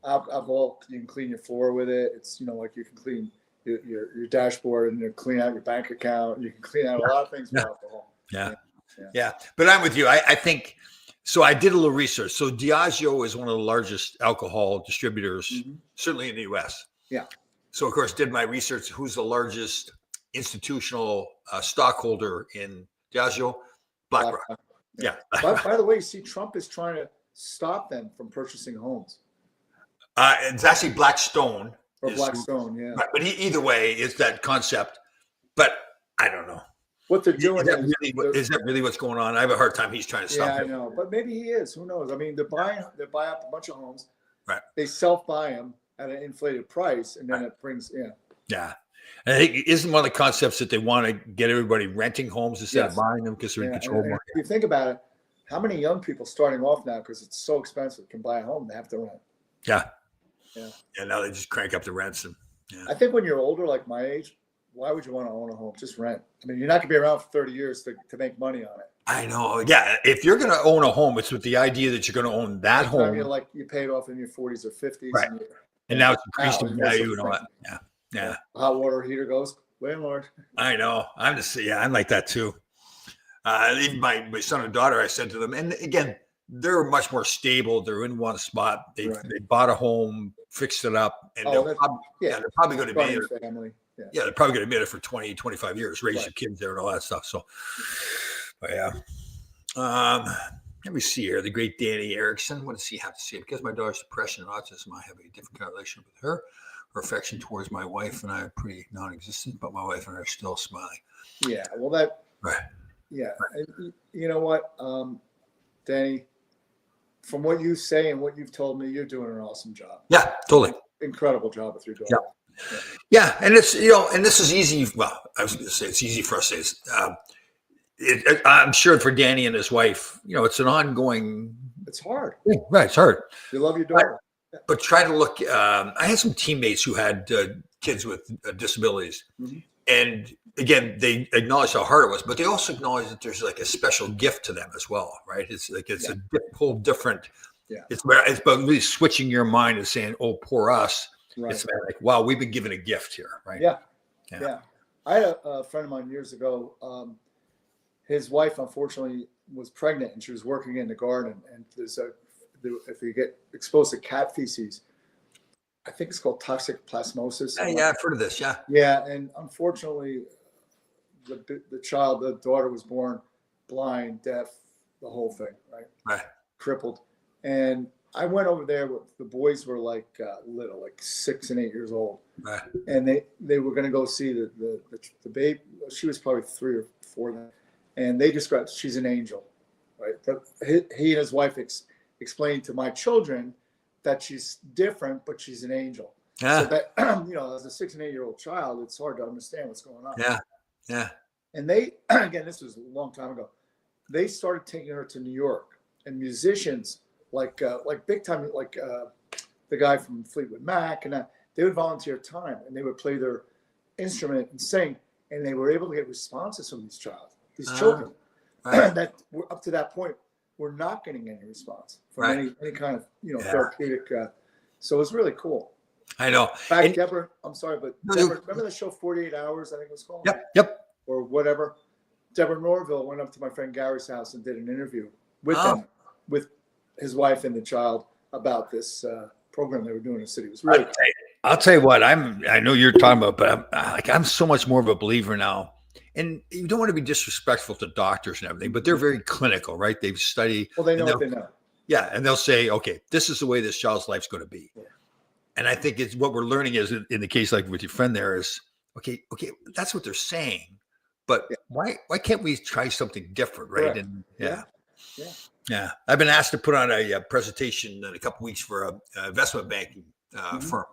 alcohol, you can clean your floor with it. It's like you can clean your dashboard and clean out your bank account. You can clean out a lot of things with alcohol. Yeah. But I'm with you. I think so. I did a little research. So Diageo is one of the largest alcohol distributors, certainly in the U.S. Yeah. So, of course, did my research. Who's the largest institutional stockholder in Diageo? BlackRock. Yeah. By the way, you see, Trump is trying to stop them from purchasing homes. It's actually Blackstone. Or Blackstone, yeah. Right, but either way, it's that concept. But I don't know. What they're doing is that really what's going on? I have a hard time. He's trying to stop it. I know. But maybe he is. Who knows? I mean, they buy up a bunch of homes. Right. They self-buy them at an inflated price, and then it brings, Yeah. And I think isn't one of the concepts that they want to get everybody renting homes instead of Yes. buying them because they're in Yeah, control and market. if you think about it, how many young people starting off now because it's so expensive can buy a home? They have to rent. Yeah. Yeah. Yeah. Now they just crank up the rents and I think when you're older, like my age, why would you want to own a home? Just rent. I mean, you're not gonna be around for 30 years to make money on it. I know. Yeah. If you're going to own a home, it's with the idea that you're going to own that By the time home. you're like you paid off in your 40s or 50s, Right. And now it's increased in Now, value and all that. Yeah. Yeah. hot water heater goes, landlord. I know. I'm like that too. Even my son and daughter, I said to them, and again, they're much more stable. They're in one spot. They bought a home, fixed it up, and they're probably going to be there. Family. Yeah, they're probably going to be there for 20, 25 years, raise your kids there and all that stuff. So, but yeah. Let me see here. The great Danny Erickson. What does he have to say? Because my daughter's depression and autism, I have a different kind of relationship with her. Her affection towards my wife and I are pretty non-existent, but my wife and I are still smiling. Yeah. Well, that. Right. Yeah. And you know what, Danny? From what you say and what you've told me, you're doing an awesome job. Yeah, totally. Incredible job with your daughter. Yeah. And it's, and this is easy. Well, I was going to say it's easy for us to say. I'm sure for Danny and his wife, it's an ongoing. It's hard. Right. It's hard. You love your daughter. But try to look. I had some teammates who had kids with disabilities. Mm-hmm. And again, they acknowledge how hard it was, but they also acknowledge that there's like a special gift to them as well, right? It's like a whole different. Yeah. It's about really switching your mind and saying, "Oh, poor us." Right. It's about like, "Wow, we've been given a gift here," right? Yeah. I had a friend of mine years ago. His wife, unfortunately, was pregnant, and she was working in the garden. And if you get exposed to cat feces, I think it's called toxic plasmosis. Yeah, I've heard of this. Yeah. Yeah, and unfortunately, the daughter was born blind, deaf, the whole thing, right? Right. Crippled. And I went over there. The boys were like little, like 6 and 8 years old. Right. And they were going to go see the baby. She was probably 3 or 4 then. And they described she's an angel, right? He and his wife explained to my children that she's different, but she's an angel. Yeah. So that, as a 6 and 8 year old child, it's hard to understand what's going on. Yeah. Yeah. And they, again, this was a long time ago. They started taking her to New York, and musicians like big time, like the guy from Fleetwood Mac, and they would volunteer time and they would play their instrument and sing, and they were able to get responses from these children right. that were up to that point were not getting any response from any kind of therapeutic. So it was really cool. I know. In fact, Deborah, I'm sorry, but Deborah, remember the show 48 Hours? I think it was called. Yep. Or whatever. Deborah Norville went up to my friend Gary's house and did an interview with him, with his wife and the child about this program they were doing in the city. It was really cool. I'll tell you what, I know you're talking about, but I'm so much more of a believer now. And you don't want to be disrespectful to doctors and everything, but they're very clinical, right? They've studied. Well, they know what they know. Yeah. And they'll say, okay, this is the way this child's life's going to be. Yeah. And I think it's what we're learning is in the case like with your friend there is, okay, that's what they're saying. But why can't we try something different, right? Correct. And yeah. I've been asked to put on a presentation in a couple of weeks for a investment banking firm.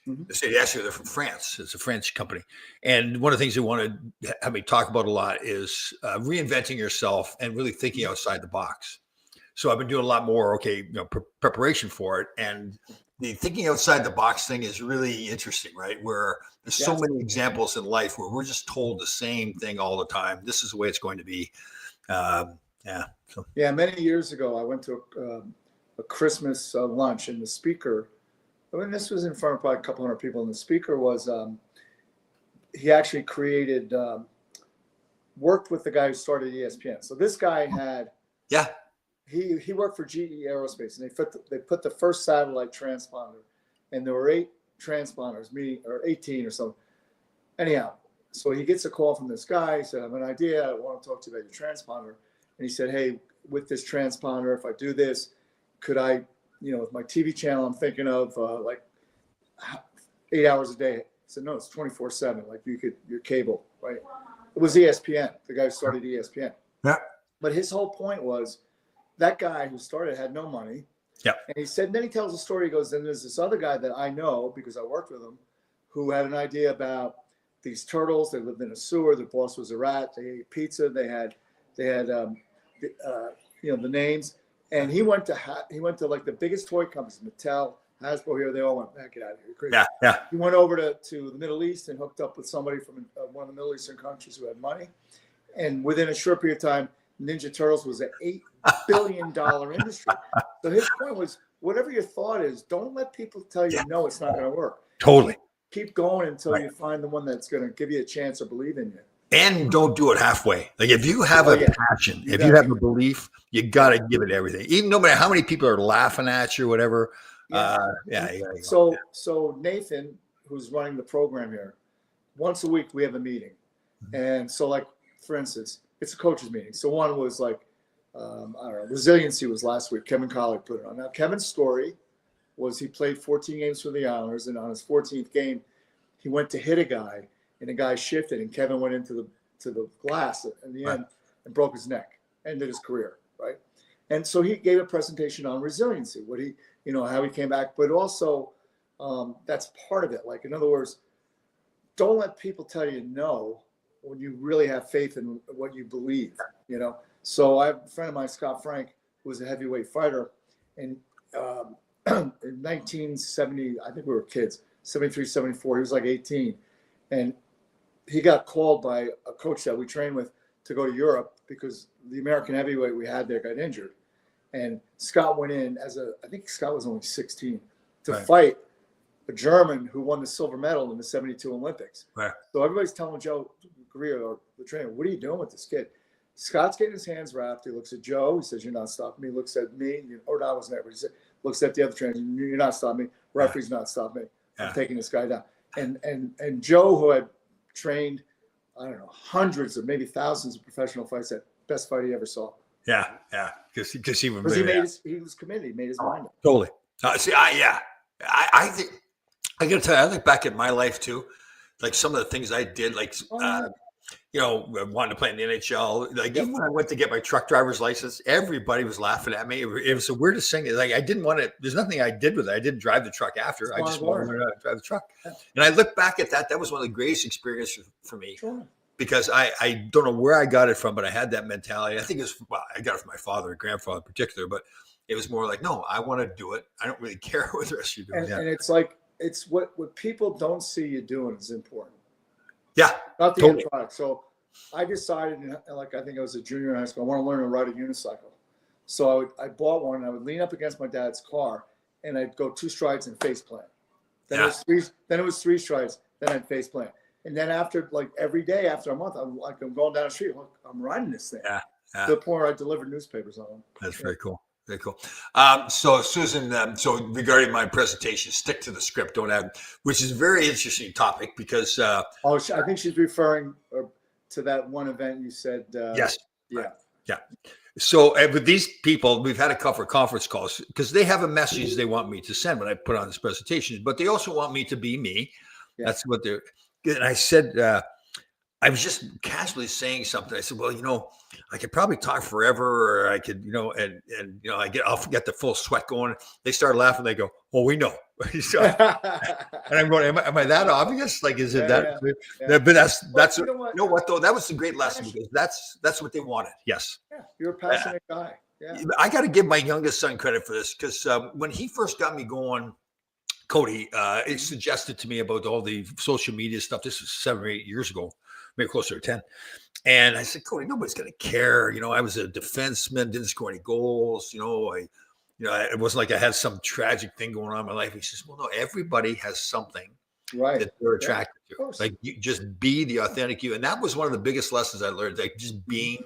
Mm-hmm. Actually, they're from France. It's a French company. And one of the things they want to have me talk about a lot is reinventing yourself and really thinking outside the box. So I've been doing a lot more, preparation for it. And the thinking outside the box thing is really interesting, right? Where there's so many examples in life where we're just told the same thing all the time. This is the way it's going to be. Many years ago, I went to a Christmas lunch, and the speaker, this was in front of probably a couple hundred people, and the speaker was, he actually worked with the guy who started ESPN. So this guy had, he worked for GE Aerospace, and they put the first satellite transponder, and there were 8 transponders, or 18 or something. Anyhow, so he gets a call from this guy. He said, I have an idea. I want to talk to you about your transponder. And he said, hey, with this transponder, if I do this, could I, with my TV channel, I'm thinking of like 8 hours a day. I said, no, it's 24/7. Like your cable, right? It was ESPN. The guy who started ESPN. Yeah. But his whole point was that guy who started had no money. Yeah. And he said, then he tells a story. He goes, then there's this other guy that I know because I worked with him, who had an idea about these turtles. They lived in a sewer. The boss was a rat. They ate pizza. They had the names. And he went to like the biggest toy companies, Mattel, Hasbro. Here they all went, man, get out of here. You're crazy. Yeah, yeah. He went over to the Middle East and hooked up with somebody from one of the Middle Eastern countries who had money. And within a short period of time, Ninja Turtles was an $8 billion industry. So his point was, whatever your thought is, don't let people tell you, no, it's not going to work. Totally. Keep going until you find the one that's going to give you a chance or believe in you. And don't do it halfway. Like if you have a passion, if you have a belief, you got to give it everything. Even no matter how many people are laughing at you or whatever. So Nathan, who's running the program here, once a week we have a meeting. And so like, for instance, it's a coaches meeting. So one was like, I don't know, resiliency was last week. Kevin Collier put it on. Now Kevin's story was he played 14 games for the Islanders, and on his 14th game, he went to hit a guy, and the guy shifted, and Kevin went into the glass in the end and broke his neck, ended his career, right? And so he gave a presentation on resiliency, how he came back, but also that's part of it. Like, in other words, don't let people tell you no when you really have faith in what you believe, So I have a friend of mine, Scott Frank, who was a heavyweight fighter, and in 1970, I think we were kids, 73, 74, he was like 18, and he got called by a coach that we trained with to go to Europe because the American heavyweight we had there got injured. And Scott went in I think Scott was only 16, to fight a German who won the silver medal in the 72 Olympics. Right. So everybody's telling Joe Greer, or the trainer, what are you doing with this kid? Scott's getting his hands wrapped. He looks at Joe. He says, you're not stopping me. He looks at me. Or I wasn't there. He said, looks at the other trainer. You're not stopping me. Referee's not stopping me. I'm taking this guy down. And Joe, who had trained, I don't know, hundreds of maybe thousands of professional fights, that best fight he ever saw. Yeah. Because he was committed. He made his mind up. Totally. I think I got to tell you, I look back at my life too, like some of the things I did, like wanting to play in the NHL. Like even when I went to get my truck driver's license, everybody was laughing at me. It was the weirdest thing. Like I didn't want to. There's nothing I did with it. I didn't drive the truck after. I just wanted to learn how to drive the truck. Yeah. And I look back at that. That was one of the greatest experiences for me. Sure. Because I don't know where I got it from, but I had that mentality. I think I got it from my father and grandfather in particular, but it was more like, no, I want to do it. I don't really care what the rest of you do. And it's like, it's what people don't see you doing is important. Yeah. Not the end product. So I decided, I think I was a junior in high school, I want to learn to ride a unicycle. So I bought one, and I would lean up against my dad's car, and I'd go 2 strides and face plant. Then it was 3 strides, then I'd face plant. And then after, like every day after a month, I'm going down the street, I'm riding this thing. Yeah. To the point where I delivered newspapers on them. That's very cool. Very cool. So Susan, so regarding my presentation, stick to the script, don't add, which is a very interesting topic because. I think she's referring to that one event you said. Yes. Yeah. Yeah. So with these people, we've had a couple of conference calls because they have a message they want me to send when I put on this presentation, but they also want me to be me. Yeah. That's what they're. And I said, I was just casually saying something. I said, well, I could probably talk forever, or I could, I'll get the full sweat going. They start laughing. They go, "Oh, we know." So, and I'm going, am I that obvious? Like, is it that? Yeah. But that's you know what though? That was a great lesson because that's what they wanted. Yes. Yeah, you're a passionate guy. Yeah. I got to give my youngest son credit for this because when he first got me going, Cody, it suggested to me about all the social media stuff. This was 7 or 8 years ago, maybe closer to 10. And I said, Cody, nobody's going to care. I was a defenseman, didn't score any goals. It wasn't like I had some tragic thing going on in my life. He says, well, no, everybody has something that they're attracted to. Like, you just be the authentic you. And that was one of the biggest lessons I learned, like just being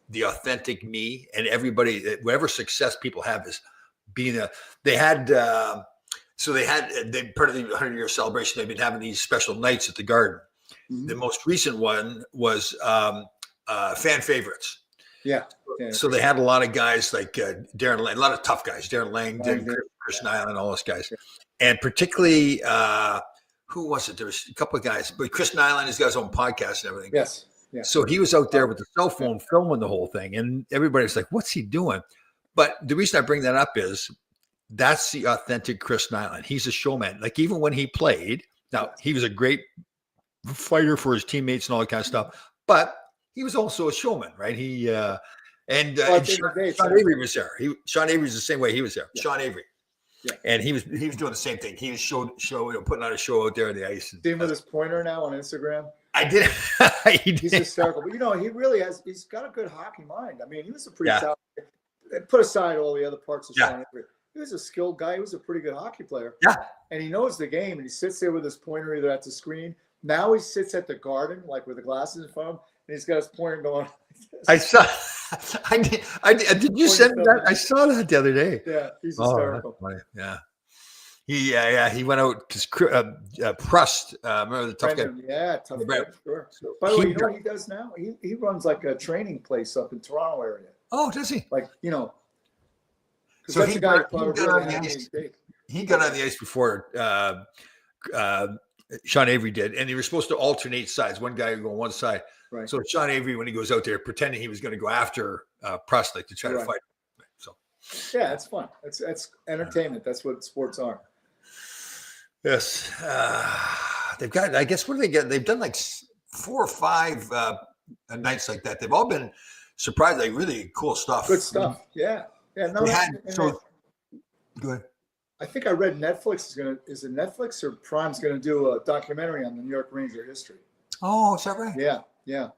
the authentic me. And everybody, whatever success people have is being they part of the 100-year celebration, they've been having these special nights at the Garden. Mm-hmm. The most recent one was fan favorites. Yeah. So they had a lot of guys like Darren Lang, a lot of tough guys, Darren Langdon, Chris Nyland, all those guys. Yeah. And particularly, who was it? There was a couple of guys, but Chris Nyland has got his own podcast and everything. Yes. Yeah. So he was out there with the cell phone filming the whole thing. And everybody's like, what's he doing? But the reason I bring that up is that's the authentic Chris Nyland. He's a showman. Like even when he played, now he was a great fighter for his teammates and all that kind of stuff. But he was also a showman, right? Well, at the end of the day, Sean Avery was there. Sean Avery's the same way. He was there. Yeah. Sean Avery. Yeah. And he was doing the same thing. He was putting on a show out there on the ice. See him with his pointer now on Instagram. I did. He's hysterical. But, he really he's got a good hockey mind. I mean, he was a pretty Yeah. talented, put aside all the other parts of Yeah. Sean Avery. He was a skilled guy. He was a pretty good hockey player. Yeah. And he knows the game, and he sits there with his pointer either at the screen. Now he sits at the garden, like with the glasses in front of him, and he's got his pointer going like this. I saw. Did you send me that? I saw that the other day. Yeah, he's Oh, that's hysterical. funny. Yeah. He went out because Prust. Remember the tough guy? Brendan, yeah, tough guy, Brent. sure. By the way, He you know what he does now? He runs like a training place up in Toronto area. Oh, does he? Like, because So that's he a guy who got- probably he got on really the had ice. any big. He got on the ice before Sean Avery did, and they were supposed to alternate sides. One guy would go on one side. Right. So Sean Avery, when he goes out there, pretending he was going to go after Prust, like to try to Right. fight. So Yeah, it's fun. That's entertainment. That's what sports are. yes, they've got. I guess what do they get? They've done like 4 or 5 nights like that. They've all been surprisingly really cool stuff. Good stuff. Yeah. Yeah. No, They that- had- and so- Go ahead. I think I read Netflix is it Netflix or Prime's gonna do a documentary on the New York Ranger history. Oh, is that right? Yeah, yeah.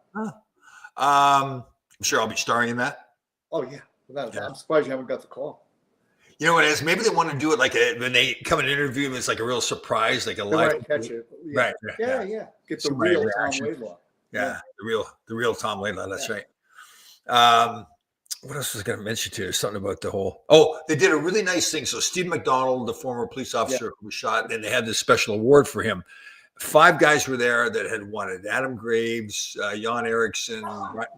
I'm sure I'll be starring in that. Oh yeah. Without a doubt. Yeah. I'm surprised you haven't got the call. You know what it is? Maybe they want to do it like when they come and interview him. It's like a real surprise, like a They live. might catch it. Yeah. Right. Yeah, yeah. Get the Somebody real Tom reaction. Laidlaw. Yeah, the real Tom Laidlaw. That's Yeah. right. What else was I going to mention to you? Something about the whole. Oh, they did a really nice thing. So Steve McDonald, the former police officer who was shot, and they had this special award for him. 5 guys were there that had won it: Adam Graves, Jan Erickson,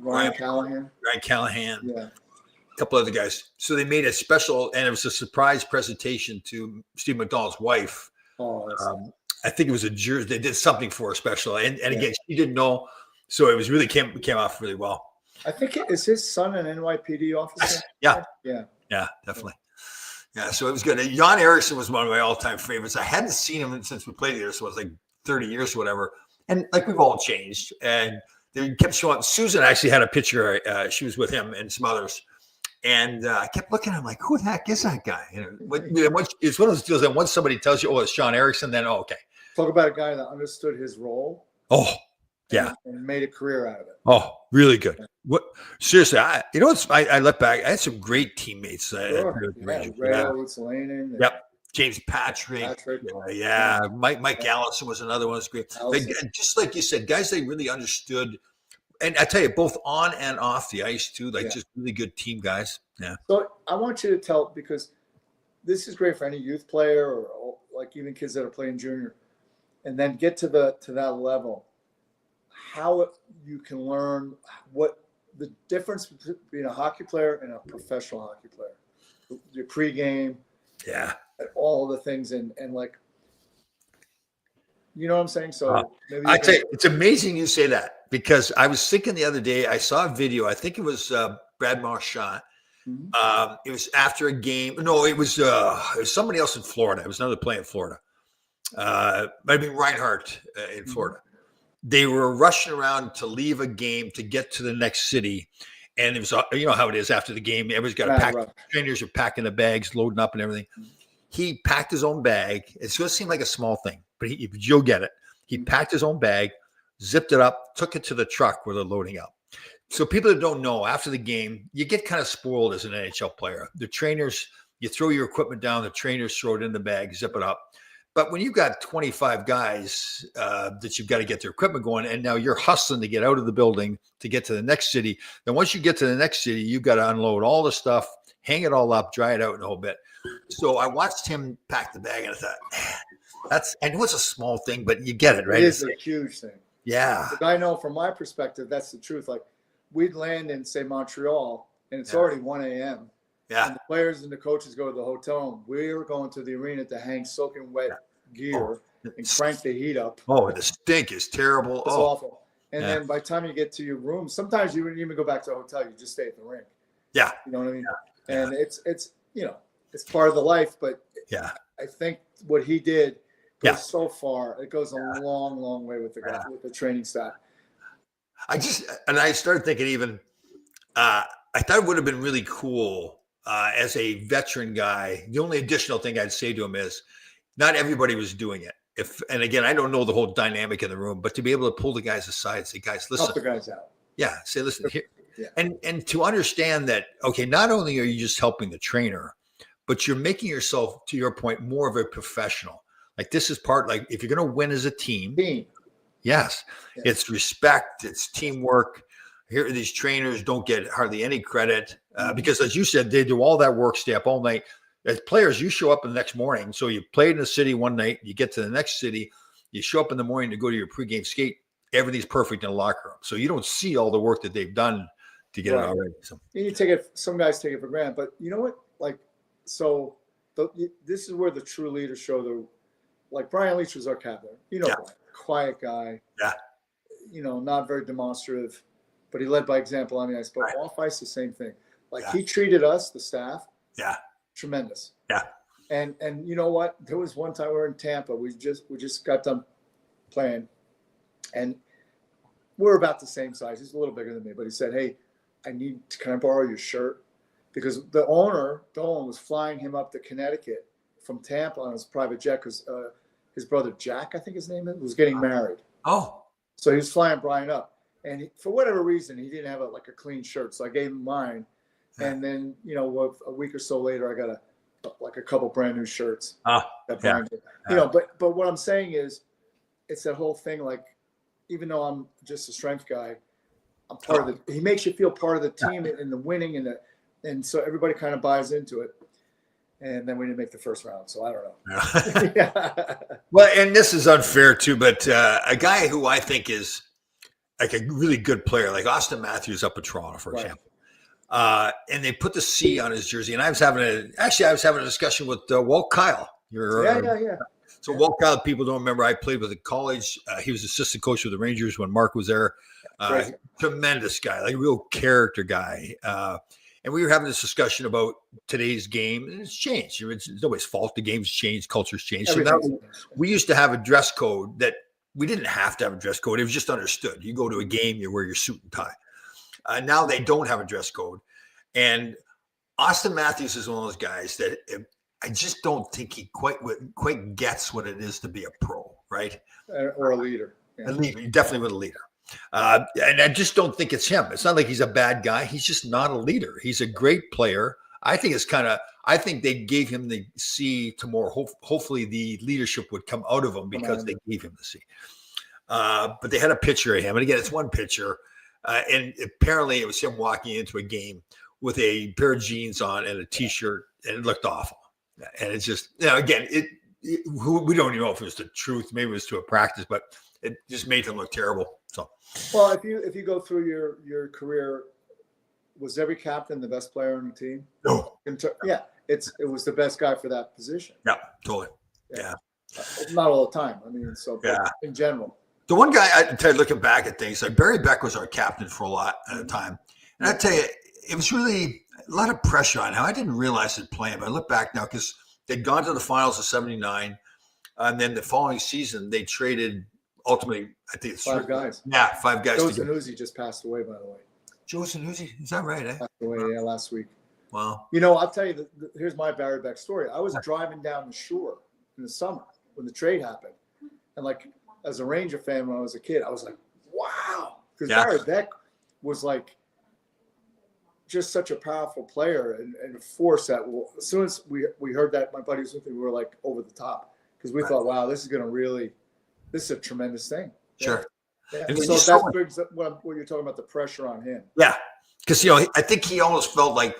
Ryan Callahan. Ryan Callahan, Yeah. a couple other guys. So they made a special, and it was a surprise presentation to Steve McDonald's wife. Oh, that's I think it was a jersey. They did something for her special, and again, she didn't know, so it was really came off really well. I think is his son an NYPD officer? Yeah. Yeah. Yeah, definitely. Yeah, so it was good. And Jan Erickson was one of my all-time favorites. I hadn't seen him since we played here, so it was like 30 years or whatever. And like we've all changed, and they kept showing. Susan actually had a picture. She was with him and some others, and I kept looking at him like, "Who the heck is that guy?" It's one of those deals that once somebody tells you, "Oh, it's Sean Erickson," then okay. Talk about a guy that understood his role. Oh, yeah. And made a career out of it. Oh, really good. What seriously? I look back. I had some great teammates. Sure. Rhodes, Lannon. Yep. James Patrick. Yeah. Mike Allison was another one. Was great. Like, just like you said, guys, they really understood. And I tell you, both on and off the ice too. Like just really good team guys. Yeah. So I want you to tell, because this is great for any youth player or like even kids that are playing junior, and then get to that level. How you can learn what the difference between a hockey player and a professional hockey player, your pregame, all the things, and like, you know what I'm saying? So maybe I tell you, it's amazing you say that, because I was thinking the other day, I saw a video. I think it was Brad Marchand. Mhm. It was after a game. No, it was somebody else in Florida. It was another play in Florida. Might have been Reinhardt in Florida. They were rushing around to leave a game to get to the next city. And it was, you know how it is after the game. Everybody's got to pack. Trainers are packing the bags, loading up and everything. He packed his own bag. It's going to seem like a small thing, but you'll get it. He packed his own bag, zipped it up, took it to the truck where they're loading up. So people that don't know, after the game, you get kind of spoiled as an NHL player. The trainers, you throw your equipment down, the trainers throw it in the bag, zip it up. But when you've got 25 guys that you've got to get their equipment going, and now you're hustling to get out of the building to get to the next city, then once you get to the next city, you've got to unload all the stuff, hang it all up, dry it out in a whole bit. So I watched him pack the bag, and I thought, I know it's a small thing, but you get it, right? It is a huge thing. Yeah. But I know from my perspective, that's the truth. Like, we'd land in, say, Montreal, and it's already 1 a.m. Yeah. And the players and the coaches go to the hotel room. We're going to the arena to hang soaking wet gear and crank the heat up. Oh, the stink is terrible. It's awful. And then by the time you get to your room, sometimes you wouldn't even go back to the hotel. You just stay at the rink. Yeah. You know what I mean? Yeah. And it's you know, it's part of the life. But yeah, I think what he did Yeah. so far. It goes a long, long way with the guy, with the training staff. I started thinking even, I thought it would have been really cool as a veteran guy. The only additional thing I'd say to him is not everybody was doing it. And again, I don't know the whole dynamic in the room, but to be able to pull the guys aside and say, guys, listen, Help the guys out. Yeah. Say, listen here. Yeah. And to understand that, okay, not only are you just helping the trainer, but you're making yourself, to your point, more of a professional. Like this is part, like if you're going to win as a team, yes, Yeah. it's respect, it's teamwork. Here, these trainers don't get hardly any credit because, as you said, they do all that work, stay up all night. As players, you show up the next morning. So you played in the city one night, you get to the next city, you show up in the morning to go to your pregame skate. Everything's perfect in the locker room. So you don't see all the work that they've done to get it already. So you take it. Some guys take it for granted, but you know what? Like, so this is where the true leaders show. Like Brian Leach was our captain. You know, Brian, quiet guy. Yeah. You know, not very demonstrative, but he led by example on the ice. But off ice, the same thing. Like he treated us, the staff. Yeah. Tremendous. Yeah. And you know what? There was one time we were in Tampa. We just got done playing, and we're about the same size. He's a little bigger than me, but he said, "Hey, can I borrow your shirt?" Because the owner, Dolan, was flying him up to Connecticut from Tampa on his private jet because his brother Jack, I think his name is, was getting married. Oh. So he was flying Brian up, and for whatever reason, he didn't have a clean shirt, so I gave him mine. And then, you know, a week or so later, I got a couple brand new shirts. You know, but what I'm saying is, it's that whole thing. Like, even though I'm just a strength guy, I'm part of the. He makes you feel part of the team and the winning and so everybody kind of buys into it. And then we didn't make the first round, so I don't know. Well, and this is unfair too, but a guy who I think is like a really good player, like Austin Matthews up in Toronto, for example. And they put the C on his jersey. And I was having a discussion with Walt Kyle. Yeah. So Walt Kyle, people don't remember, I played with at college. He was assistant coach with the Rangers when Mark was there. Tremendous guy, like a real character guy. And we were having this discussion about today's game, and it's changed. It's nobody's fault. The game's changed, culture's changed. So now we used to have a dress code that we didn't have to have a dress code. It was just understood. You go to a game, you wear your suit and tie. Now they don't have a dress code. And Austin Matthews is one of those guys that I just don't think he quite gets what it is to be a pro, right? Or a leader. Yeah. A leader, definitely with a leader. And I just don't think it's him. It's not like he's a bad guy. He's just not a leader. He's a great player. I think they gave him the C to more. Hopefully the leadership would come out of him because they gave him the C. But they had a picture of him. And again, it's one picture. And apparently it was him walking into a game with a pair of jeans on and a T-shirt, and it looked awful. And it's just, again, we don't even know if it was the truth. Maybe it was to a practice, but it just made him look terrible. So, well, if you go through your career, was every captain the best player on the team? No. It was the best guy for that position. Yeah, totally. Yeah. Not all the time. I mean, in general. The one guy, I tell you, looking back at things, like Barry Beck was our captain for a lot at the time. And I tell you, it was really a lot of pressure on him. I didn't realize it playing, but I look back now because they'd gone to the finals of '79. And then the following season, they traded ultimately, I think it's 5 guys. Yeah, 5 guys. Joe Zanuzzi just passed away, by the way. Joe Zanuzzi? Is that right? Passed away, last week. Wow. You know, I'll tell you, here's my Barry Beck story. I was driving down the shore in the summer when the trade happened. And like, as a Ranger fan when I was a kid, I was like, wow. Because Barry Beck was like just such a powerful player and a force that as soon as we heard that, my buddies with me, we were like over the top. Because we thought, wow, this is a tremendous thing. Sure. Yeah. And so that brings up what you're talking about, the pressure on him. Yeah. Because, I think he almost felt like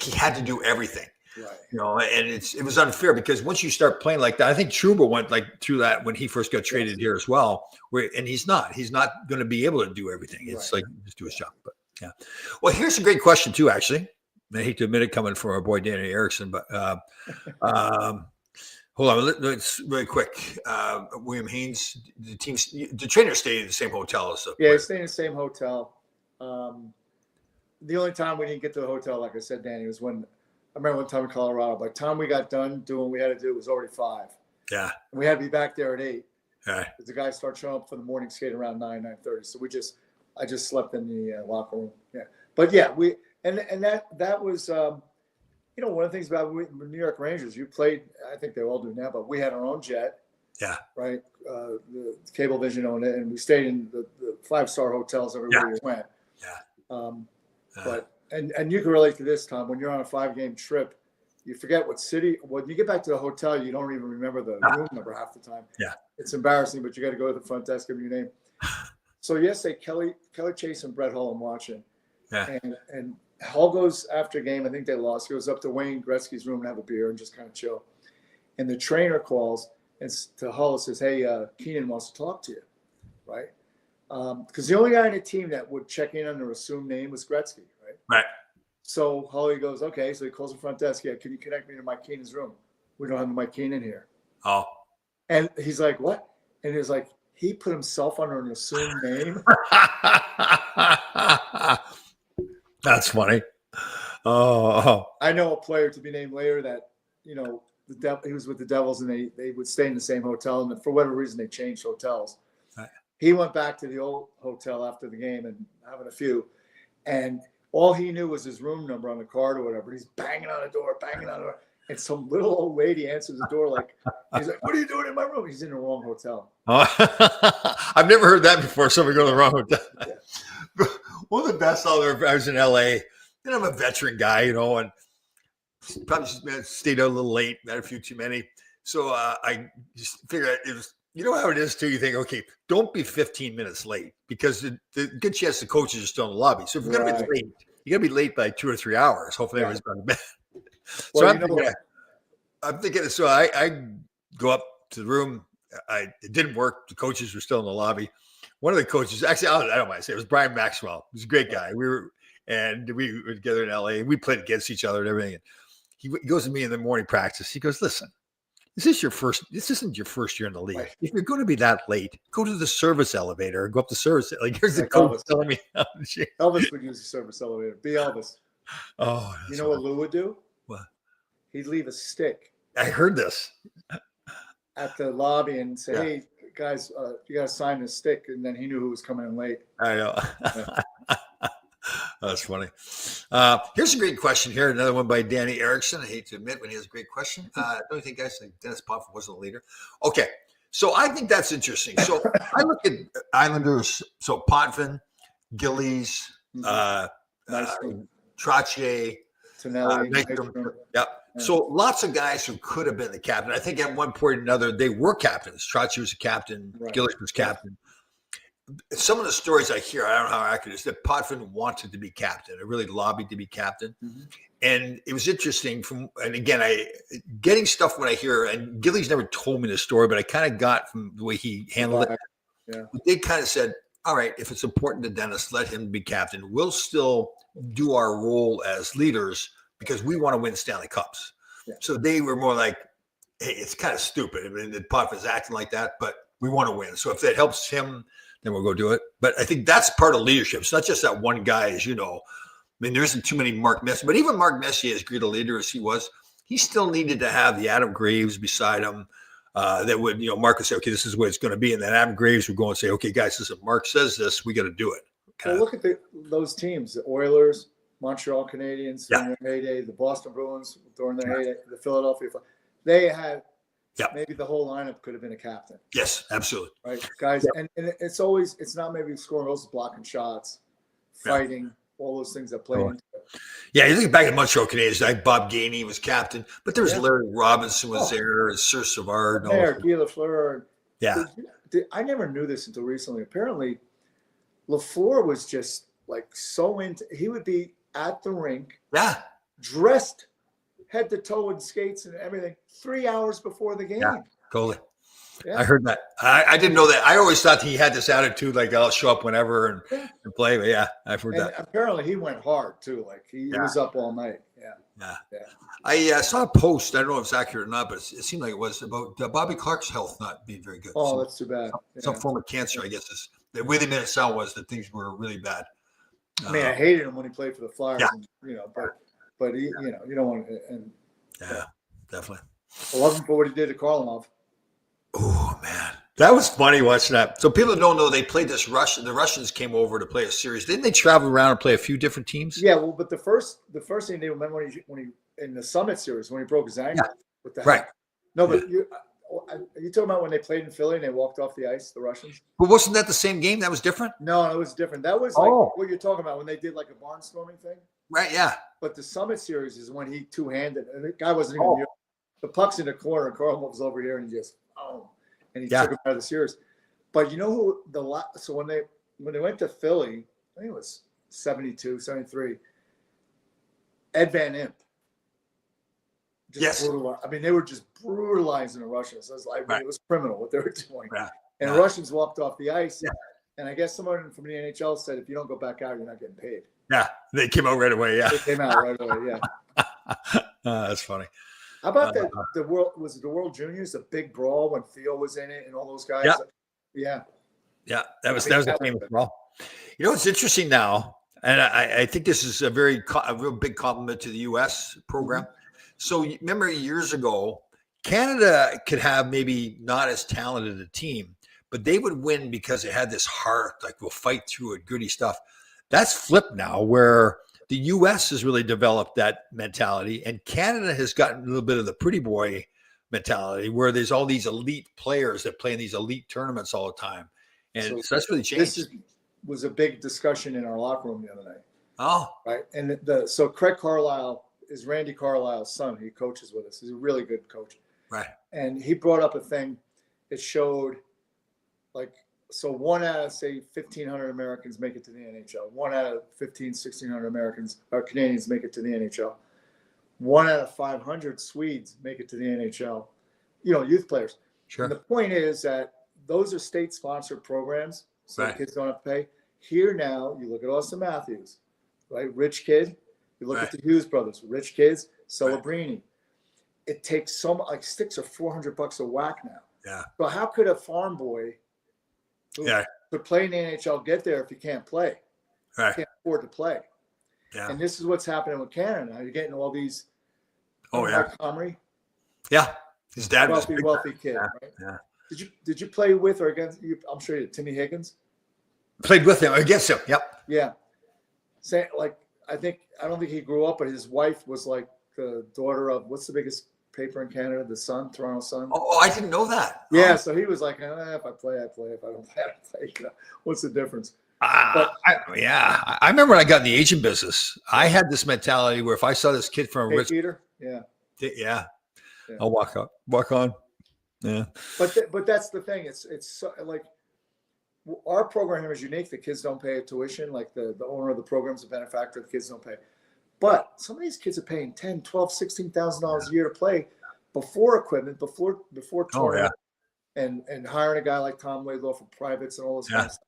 he had to do everything. Right. And it was unfair because once you start playing like that, I think Trouba went through that when he first got traded here as well. And he's not going to be able to do everything. It's like just do his job. But yeah. Well, here's a great question too, actually. I hate to admit it coming from our boy Danny Erickson, but hold on, let's really quick. William Haynes, the trainer stayed in the same hotel as the player. He stayed in the same hotel. The only time we didn't get to the hotel, like I said, Danny, was when I remember one time in Colorado. By the time we got done doing what we had to do, it was already 5. Yeah. And we had to be back there at 8. Yeah. The guys start showing up for the morning skate around 9:30. So I just slept in the locker room. Yeah, but yeah, that was one of the things about the New York Rangers. You played, I think they all do now, but we had our own jet. Yeah. Right. The Cablevision owned it, and we stayed in the 5-star hotels everywhere we went. Yeah. But and you can relate to this, Tom. When you're on a 5-game trip, you forget what city. When you get back to the hotel, you don't even remember the room number half the time. Yeah. It's embarrassing, but you got to go to the front desk, give your name. So yesterday, Kelly Chase and Brett Hull, I'm watching. Yeah. And Hull goes after a game. I think they lost. He goes up to Wayne Gretzky's room and have a beer and just kind of chill. And the trainer calls and to Hull and says, "Hey, Keenan wants to talk to you," right? Because the only guy on the team that would check in under assumed name was Gretzky, right? Right. So Holly goes, "Okay." So he calls the front desk. "Yeah, can you connect me to Mike Keenan's room? We don't have Mike Keenan here." Oh. And he's like, "What?" And he's like, he put himself under an assumed name. That's funny. Oh. I know a player to be named later that, he was with the Devils, and they would stay in the same hotel, and for whatever reason they changed hotels. Right. He He went back to the old hotel after the game and having a few, and all he knew was his room number on the card or whatever. He's banging on the door, and some little old lady answers the door he's like, "What are you doing in my room?" He's in the wrong hotel. I've never heard that before. Somebody go to the wrong hotel. Yeah. One of the best I was in LA, and I'm a veteran guy, and probably just stayed out a little late, had a few too many. So I just figured it was, how it is too. You think, okay, don't be 15 minutes late, because the good chance the coaches are still in the lobby. So if you're going to be late, you got to be late by 2 or 3 hours. Hopefully everyone's gone to bed. So I'm thinking, so I go up to the room. It didn't work. The coaches were still in the lobby. One of the coaches, actually, I don't mind saying, it was Brian Maxwell. He was a great guy. We were together in LA. We played against each other and everything. And he goes to me in the morning practice. He goes, "Listen, this isn't your first year in the league. Right. If you're going to be that late, go to the service elevator or go up the service. Here's the coach telling me." Elvis would use the service elevator. Be Elvis. Oh, You know what Lou would do? What? He'd leave a stick I heard this. at the lobby and say, Yeah. "Hey, guys, you got to sign this stick." And then he knew who was coming in late. I know. That's funny. Here's a great question here. Another one by Danny Erickson. I hate to admit when he has a great question. Don't you think, guys, like Dennis Potvin wasn't a leader? Okay. So I think that's interesting. So I look at Islanders. So Potvin, Gillies, Trottier, Tonelli. Nystrom. Yep. So lots of guys who could have been the captain. I think at one point or another, they were captains. Trottier was a captain. Right. Gillies was captain. Some of the stories I hear, I don't know how accurate it is, that Potvin wanted to be captain. It really lobbied to be captain. Mhm. And it was interesting and again, getting stuff when I hear, and Gillies never told me the story, but I kind of got from the way he handled it. Yeah. They kind of said, all right, if it's important to Dennis, let him be captain. We'll still do our role as leaders because we want to win Stanley Cups. Yeah. So they were more like, hey, it's kind of stupid. I mean, Potvin's acting like that, but we want to win. So if that helps him, then we'll go do it. But I think that's part of leadership. It's not just that one guy, as you know. I mean, there isn't too many Mark Messier, but even Mark Messier, as great a leader as he was, he still needed to have the Adam Graves beside him that would, Mark would say, okay, this is what it's going to be. And then Adam Graves would go and say, okay, guys, listen, Mark says this, we got to do it. Well, look at those teams, the Oilers, Montreal Canadiens in their heyday, the Boston Bruins during their heyday, the Philadelphia. They had maybe the whole lineup could have been a captain. Yes, absolutely. Right, guys. Yeah. And it's not maybe scoring goals, it's blocking shots, fighting, all those things that play into it. Yeah, you think back at Montreal Canadiens, like Bob Gainey was captain, but there was Larry Robinson was there, and Sir Savard. There, Guy Lafleur. Yeah. I never knew this until recently. Apparently, Lafleur was just like so into. He would be at the rink, dressed head to toe in skates and everything, 3 hours before the game. Yeah, totally. Yeah. I heard that. I didn't know that. I always thought he had this attitude, like I'll show up whenever and play. But yeah, I've heard that. Apparently, he went hard too. Like he was up all night. Yeah. I saw a post. I don't know if it's accurate or not, but it seemed like it was about Bobby Clark's health not being very good. Oh, that's too bad. Some form of cancer, I guess. The way they made it sound was that things were really bad. I mean, I hated him when he played for the Flyers. And, but he, you don't want to. And yeah, definitely. I love him for what he did to Karlamov. That was funny watching that. So people don't know they played this Russian. The Russians came over to play a series. Didn't they travel around and play a few different teams? Yeah, well, but the first thing they remember when he in the Summit Series when he broke his ankle. Yeah. What the Right. heck? No, but are you talking about when they played in Philly and they walked off the ice, the Russians? But wasn't that the same game? That was different? No, it was different. That was like Oh. what you're talking about when they did like a barnstorming thing. Right, yeah. But the Summit Series is when he two-handed, and the guy wasn't even Oh. near. The puck's in the corner, and Carl was over here, and he just, and he Yeah. took him out of the series. But you know who so when they went to Philly, I think it was 72, 73, Ed Van Imp. Yes. I mean, they were just brutalizing the Russians. It was like Right. it was criminal what they were doing. Yeah. And Yeah. Russians walked off the ice. Yeah. And I guess someone from the NHL said, if you don't go back out, you're not getting paid. Yeah. They came out right away. Yeah. They came out right away. Yeah. That's funny. How about the World Juniors, the big brawl when Theo was in it and all those guys? Yeah. Yeah. Yeah. That was a famous brawl. You know, it's interesting now. And I think this is a real big compliment to the U.S. program. So remember years ago, Canada could have maybe not as talented a team, but they would win because they had this heart, like we'll fight through it, gritty stuff. That's flipped now, where the U.S. has really developed that mentality, and Canada has gotten a little bit of the pretty boy mentality, where there's all these elite players that play in these elite tournaments all the time, and so that's really changed. This was a big discussion in our locker room the other night. Oh, right. And so Craig Carlisle is Randy Carlisle's son. He coaches with us. He's a really good coach. right. And he brought up a thing that showed like, so 1 out of say 1,500 Americans make it to the NHL. 1 out of 1,600 Americans or Canadians make it to the NHL. 1 out of 500 Swedes make it to the NHL. You know, youth players. Sure. And the point is that those are state-sponsored programs, so Right. the kids don't have to pay. Here now, you look at Austin Matthews, right? Rich kid. You look at the Hughes brothers, rich kids. Celebrini. It takes like sticks are $400 a whack now. Yeah. So how could a farm boy who could play in the NHL get there if he can't play? Right. Can't afford to play. Yeah. And this is what's happening with Canada now. You're getting all these. Oh, yeah. Mike Comrie, Yeah. His dad was wealthy kid, yeah. right? Yeah. Did you play with or against? I'm sure you did. Timmy Higgins. Played with him, against him. Yep. Yeah. Say like I don't think he grew up, but his wife was like the daughter of what's the biggest paper in Canada, the Sun, Toronto Sun. Oh, I didn't know that. Yeah, Oh. so he was like, if I play, I play. If I don't play, I don't play. You know, what's the difference? I remember when I got in the agent business, I had this mentality where if I saw this kid from a rich, Peter, yeah, I'll walk on. Yeah. But that's the thing. It's so, like our program is unique. The kids don't pay tuition. Like the owner of the program is a benefactor. The kids don't pay. But some of these kids are paying $10,000, $12,000, $16,000 a year to play before equipment, before tournament, and hiring a guy like Tom Laidlaw for privates and all this kind of stuff.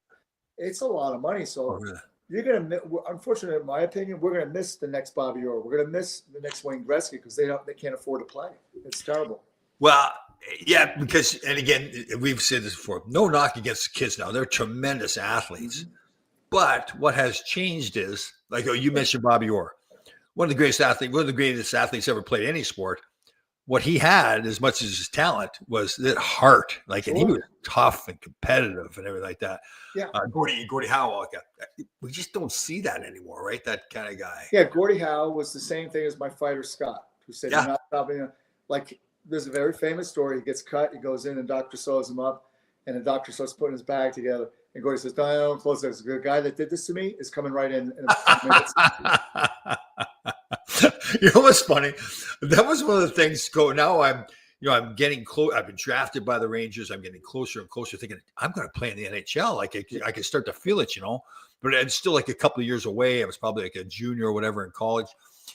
It's a lot of money. So you're going to, unfortunately, in my opinion, we're going to miss the next Bobby Orr. We're going to miss the next Wayne Gretzky because they can't afford to play. It's terrible. Well, yeah, because, and again, we've said this before, no knock against the kids now. They're tremendous athletes. Mm-hmm. But what has changed is, like you mentioned Bobby Orr, one of the greatest athletes ever played any sport. What he had, as much as his talent, was that heart. Like, and he was tough and competitive and everything like that. Yeah. Gordie Howe, we just don't see that anymore, right? That kind of guy. Yeah, Gordie Howe was the same thing as my fighter Scott, who said, "You're not stopping." Like, there's a very famous story. He gets cut. He goes in, and doctor sews him up, and the doctor starts putting his bag together. And Gordie says, "No, don't close this. The guy that did this to me is coming right in a few minutes." You know what's funny? That was one of the things. Now I'm getting close. I've been drafted by the Rangers. I'm getting closer and closer, thinking I'm going to play in the NHL. Like I can start to feel it, But it's still like a couple of years away. I was probably like a junior or whatever in college,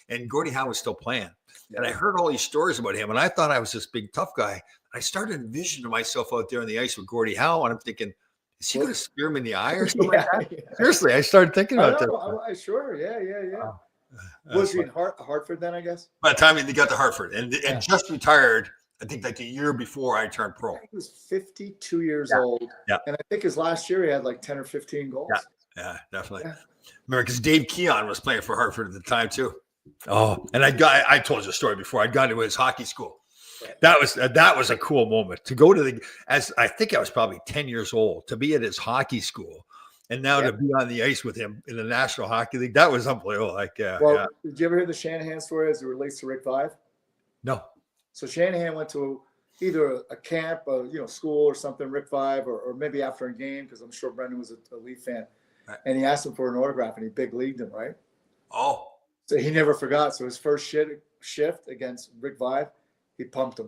and Gordie Howe was still playing. Yeah. And I heard all these stories about him, and I thought I was this big tough guy. I started envisioning myself out there on the ice with Gordie Howe, and I'm thinking, is he going to spear him in the eye or something like that? Yeah. Seriously, I started thinking about that. Sure, yeah. Was he in Hartford then, I guess? By the time he got to Hartford and just retired, I think like a year before I turned pro. He was 52 years old. Yeah. And I think his last year he had like 10 or 15 goals. Yeah, definitely. Yeah. Remember, because Dave Keon was playing for Hartford at the time too. Oh, and I told you a story before. I'd gone to his hockey school. That was a cool moment to go to as I think I was probably 10 years old, to be at his hockey school, and now to be on the ice with him in the National Hockey League. That was unbelievable. Like, Well, did you ever hear the Shanahan story as it relates to Rick Vive? No. So Shanahan went to either a camp, school or something, Rick Vive, or maybe after a game, because I'm sure Brendan was a Leaf fan, right. And he asked him for an autograph, and he big leagued him, right? Oh. So he never forgot. So his first shift against Rick Vive, he pumped him.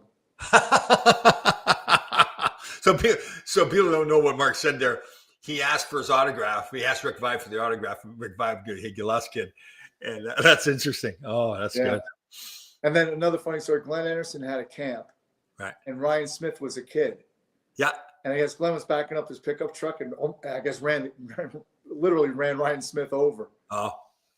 So people don't know what Mark said there. He asked for his autograph. He asked Rick Vive for the autograph. And Rick Vive goes, "Hey, Gillespie," and that's interesting. Oh, that's good. And then another funny story: Glenn Anderson had a camp, right? And Ryan Smith was a kid. Yeah. And I guess Glenn was backing up his pickup truck, and I guess literally ran Ryan Smith over. Oh.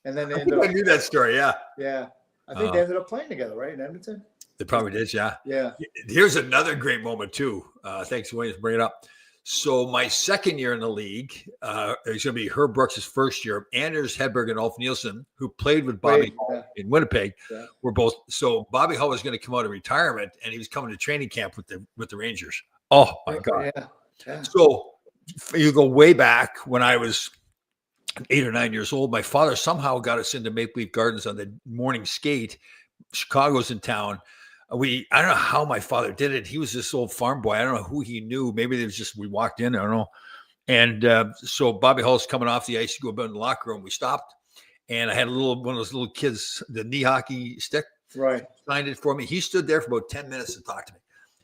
And then I knew that story. Yeah. Yeah. I think they ended up playing together, right, in Edmonton. They probably did. Yeah. Yeah. Here's another great moment too. Thanks, Williams, bring it up. So my second year in the league, it was going to be Herb Brooks' first year. Anders Hedberg and Ulf Nielsen, who played with Bobby Hull in Winnipeg, were both. So Bobby Hull was going to come out of retirement, and he was coming to training camp with the Rangers. Oh my God! Yeah. So you go way back when I was 8 or 9 years old. My father somehow got us into Maple Leaf Gardens on the morning skate. Chicago's in town. I don't know how my father did it. He was this old farm boy. I don't know who he knew. Maybe it was just, we walked in, I don't know. And so Bobby Hull's coming off the ice to go up in the locker room. We stopped, and I had one of those little kids, the knee hockey stick. Right. Signed it for me. He stood there for about 10 minutes to talk to me.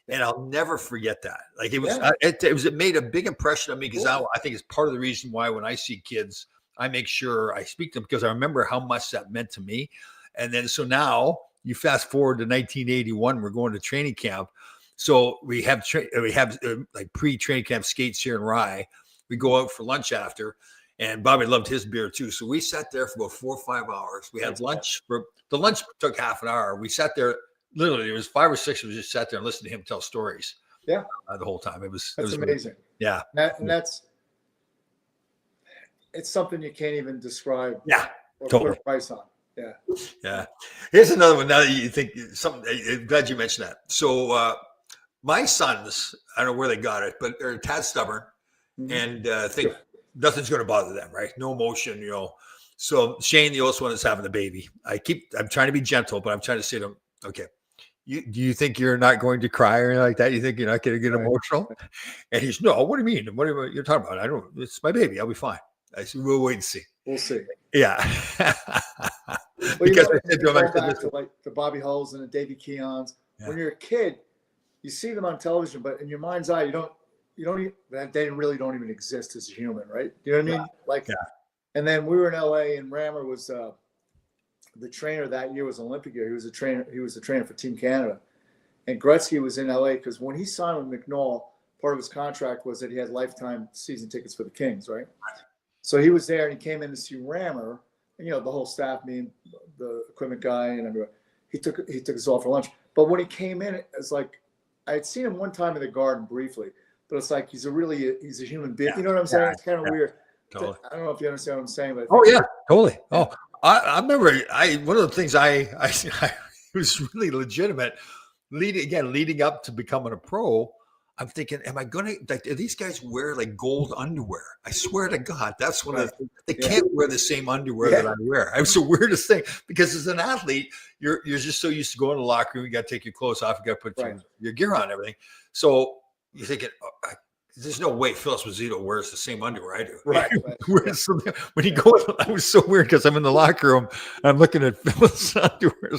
And I'll never forget that. Like it was, it made a big impression on me, because I think it's part of the reason why when I see kids, I make sure I speak to them, because I remember how much that meant to me. And then, so now you fast forward to 1981, we're going to training camp. So we have like pre-training camp skates here in Rye. We go out for lunch after, and Bobby loved his beer too. So we sat there for about 4 or 5 hours. We had lunch. The lunch took half an hour. We sat there, literally, there was 5 or 6 of us just sat there and listened to him tell stories. Yeah. The whole time. It was amazing. Yeah. It's something you can't even describe. Yeah. Or totally. put a price on. Yeah. Yeah. Here's another one. Now that you think something, I'm glad you mentioned that. So my sons, I don't know where they got it, but they're a tad stubborn, and think nothing's going to bother them, right? No emotion, So Shane, the oldest one, is having a baby. I'm trying to be gentle, but I'm trying to say to him, okay, do you think you're not going to cry or anything like that? You think you're not going to get emotional? And he's, no, what do you mean? What are you talking about? It's my baby. I'll be fine. I said, we'll wait and see. We'll see. Yeah. Because I said to him, back to like the Bobby Hulls and the Davy Keons. Yeah. When you're a kid, you see them on television, but in your mind's eye, they really don't even exist as a human, right? You know what I mean? And then we were in LA, and Rammer was the trainer that year. Was Olympic year. He was a trainer for Team Canada, and Gretzky was in LA because when he signed with McNall, part of his contract was that he had lifetime season tickets for the Kings, right? So he was there, and he came in to see Rammer, and the whole staff, me and the equipment guy, and everyone. He took us all for lunch. But when he came in, it's like I had seen him one time in the Garden briefly, but it's like he's a human being. You know what I'm saying? It's kind of weird. Totally. I don't know if you understand what I'm saying, but totally. Oh, I remember. One of the things I was really legitimate. Leading up to becoming a pro, I'm thinking, am I gonna do these guys wear like gold underwear? I swear to God, that's one of the things. They can't wear the same underwear that I wear. It was the weirdest thing, because as an athlete, you're just so used to going to the locker room. You got to take your clothes off. You got to put your gear on and everything. So you're thinking, there's no way Phil Esposito wears the same underwear I do. Right. When he goes, I was so weird, because I'm in the locker room. I'm looking at Phil's underwear.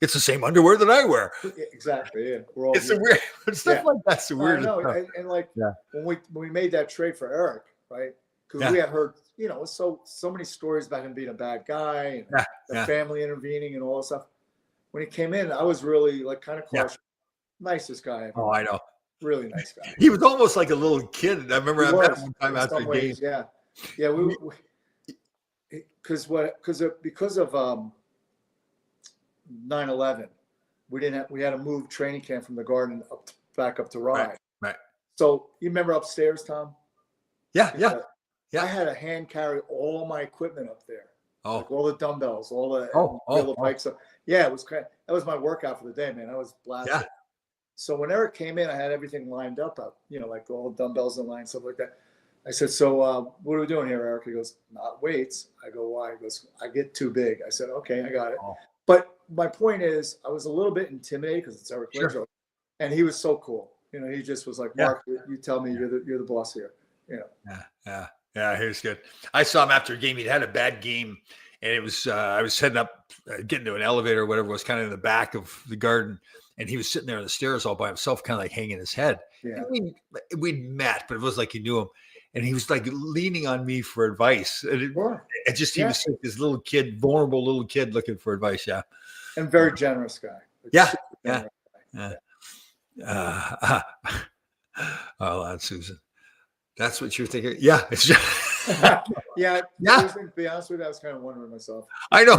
It's the same underwear that I wear. Exactly. Yeah. It's a weird stuff like that's the weird. When we made that trade for Eric, right? Because we had heard, so many stories about him being a bad guy and the family intervening and all this stuff. When he came in, I was really kind of cautious. Nicest guy ever. Oh, I know. Really nice guy. He was almost like a little kid. I remember I met him one time after the game. Yeah. Because of 9/11, we had to move training camp from the Garden back up to Rye. Right. So you remember upstairs, Tom? Yeah. I had to hand carry all my equipment up there. Oh. All the dumbbells, all the bikes. Yeah, it was that was my workout for the day, man. I was blasted. So when Eric came in, I had everything lined up, like all dumbbells in line, stuff like that. I said, so what are we doing here, Eric? He goes, not weights. I go, why? He goes, I get too big. I said, okay, I got it. Oh. But my point is, I was a little bit intimidated because it's Eric Sure. Lidrow, and he was so cool. He just was like, Mark, you tell me you're the boss here. Yeah. Here's good. I saw him after a game. He'd had a bad game, and it was I was heading up, getting to an elevator or whatever. It was kind of in the back of the garden, and he was sitting there on the stairs all by himself, kind of like hanging his head. Yeah. And we'd met, but it was like he knew him, and he was like leaning on me for advice. And he was like this little kid, vulnerable little kid looking for advice. Yeah, and very generous guy. Oh, that's Susan. That's what you're thinking. Yeah, it's just yeah. To be honest with you, I was kind of wondering myself. I know,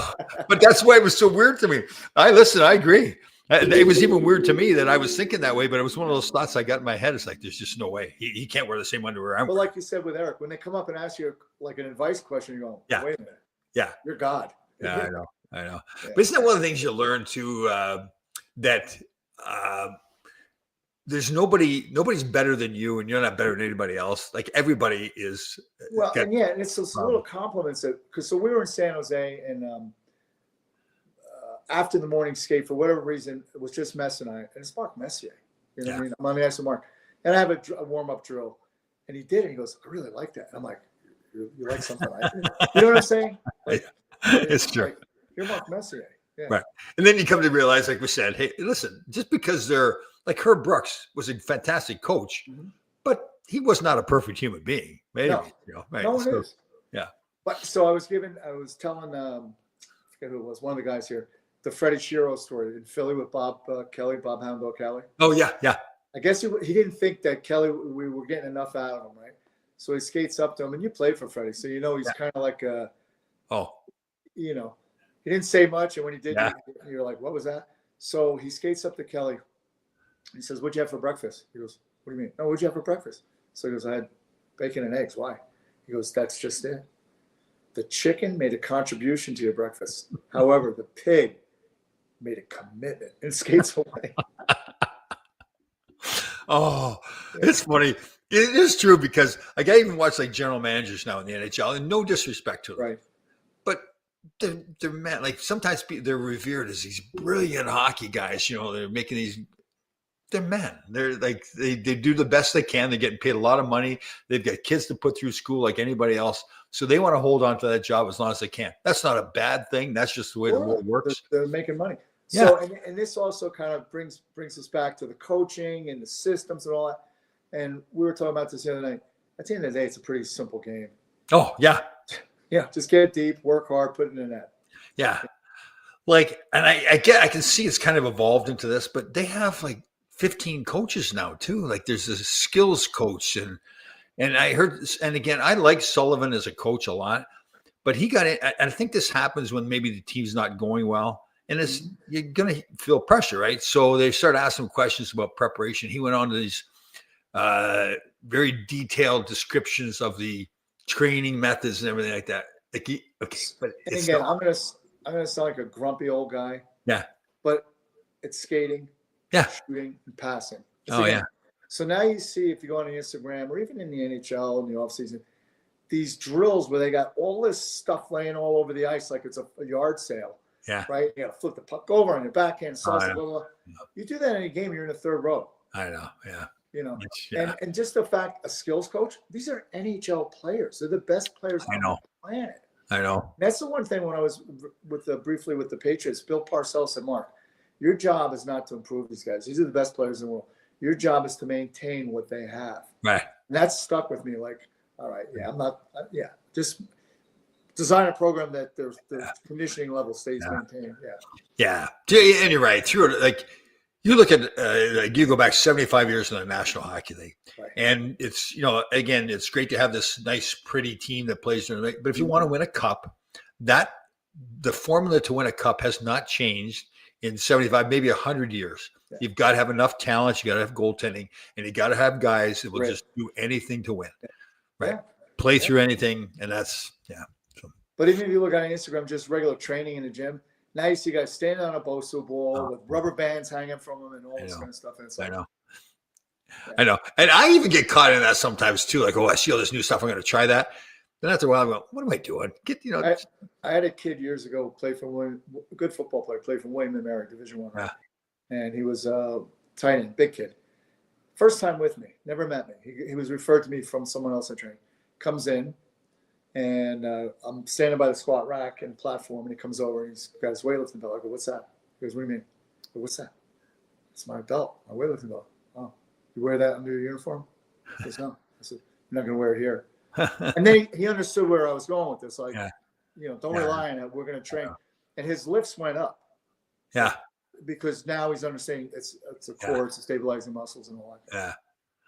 but that's why it was so weird to me. I agree. It was even weird to me that I was thinking that way, but it was one of those thoughts I got in my head. It's like, there's just no way he can't wear the same underwear I'm But wearing. like you said with Eric, when they come up and ask you like an advice question, you go, wait a minute. Yeah. You're God. Yeah, I know. Yeah. But isn't that one of the things you learn too, that there's nobody's better than you, and you're not better than anybody else. Like everybody is. Well, and it's those little compliments so we were in San Jose, and after the morning skate, for whatever reason, it was just Mess and I, and it's Mark Messier. You know what I mean? I'm on the ice with Mark, and I have a warm-up drill, and he did it. He goes, I really like that. And I'm like, you like something like that? You know what I'm saying? Like, it's true. Like, you're Mark Messier. Yeah. Right. And then you come to realize, like we said, hey, listen, just because they're like Herb Brooks was a fantastic coach, but he was not a perfect human being. Maybe, right? No one is. Yeah. But so I was telling, I forget who it was, one of the guys here, the Freddie Shiro story in Philly with Bob Kelly, Bob Houndog Kelly. Oh, yeah. I guess he didn't think that Kelly, we were getting enough out of him, right? So he skates up to him, and you played for Freddie, so he's kind of like he didn't say much, and when he did, you're like, what was that? So he skates up to Kelly. He says, what'd you have for breakfast? He goes, what do you mean? No, what'd you have for breakfast? So he goes, I had bacon and eggs. Why? He goes, that's just it. The chicken made a contribution to your breakfast. However, the pig made a commitment and skates away. It's funny. It is true because like I even watch like general managers now in the NHL, and no disrespect to them, Right? But they're men. Like sometimes they're revered as these brilliant hockey guys. They're making these. They're men. They're like they do the best they can. They're getting paid a lot of money. They've got kids to put through school like anybody else. So they want to hold on to that job as long as they can. That's not a bad thing. That's just the way the world works. They're making money. So and this also kind of brings us back to the coaching and the systems and all that. And we were talking about this the other night. At the end of the day, it's a pretty simple game. Oh, yeah. Yeah, just get deep, work hard, put it in the net. Yeah. Like, and I can see it's kind of evolved into this, but they have like 15 coaches now too. Like there's a skills coach and I heard, and again, I like Sullivan as a coach a lot, but he got it. I think this happens when maybe the team's not going well, and you're going to feel pressure, right? So they started asking him questions about preparation. He went on to these very detailed descriptions of the training methods and everything like that. But and again, I'm gonna sound like a grumpy old guy. Yeah. But it's skating, shooting, and passing. So now you see, if you go on Instagram or even in the NHL in the offseason, these drills where they got all this stuff laying all over the ice like it's a yard sale. Yeah. Right? You got to flip the puck over on your backhand, salsa, blah, blah, blah. You do that in a game, you're in the third row. I know. Yeah. And just the fact, a skills coach, these are NHL players. They're the best players on the planet. I know. And that's the one thing when I was briefly with the Patriots, Bill Parcells said, Mark, your job is not to improve these guys. These are the best players in the world. Your job is to maintain what they have. Right. And that's stuck with me. Like, all right, just design a program that their conditioning level stays maintained. Yeah. And you're right. You look at, you go back 75 years in the National Hockey League, and it's, again, it's great to have this nice, pretty team that plays during the league. But if you want to win a cup, the formula to win a cup has not changed in 75, maybe 100 years. Yeah. You've got to have enough talent. You got to have goaltending, and you got to have guys that will just do anything to win. Right. Yeah. Play through anything. And that's, So. But even if you look on Instagram, just regular training in the gym, Now you see guys standing on a Bosu ball Oh. with rubber bands hanging from them and all I this know. kind of stuff. And it's I like, know. I know. And I even get caught in that sometimes too. Like, oh, I see all this new stuff. I'm going to try that. Then after a while, I go, what am I doing? I had a kid years ago play for William, a good football player, played for William and Mary, Division I. Yeah. And he was tight end, big kid. First time with me, never met me. He was referred to me from someone else I trained. Comes in, and I'm standing by the squat rack and platform, and he comes over and he's got his weightlifting belt. I go, what's that? He goes, what do you mean? I go, what's that? It's my belt, my weightlifting belt. Oh, you wear that under your uniform? He goes, no. I said, you're not going to wear it here. And then he understood where I was going with this. Like, don't rely on it. We're going to train. And his lifts went up. Yeah. Because now he's understanding it's a core, it's stabilizing muscles and all that. Yeah.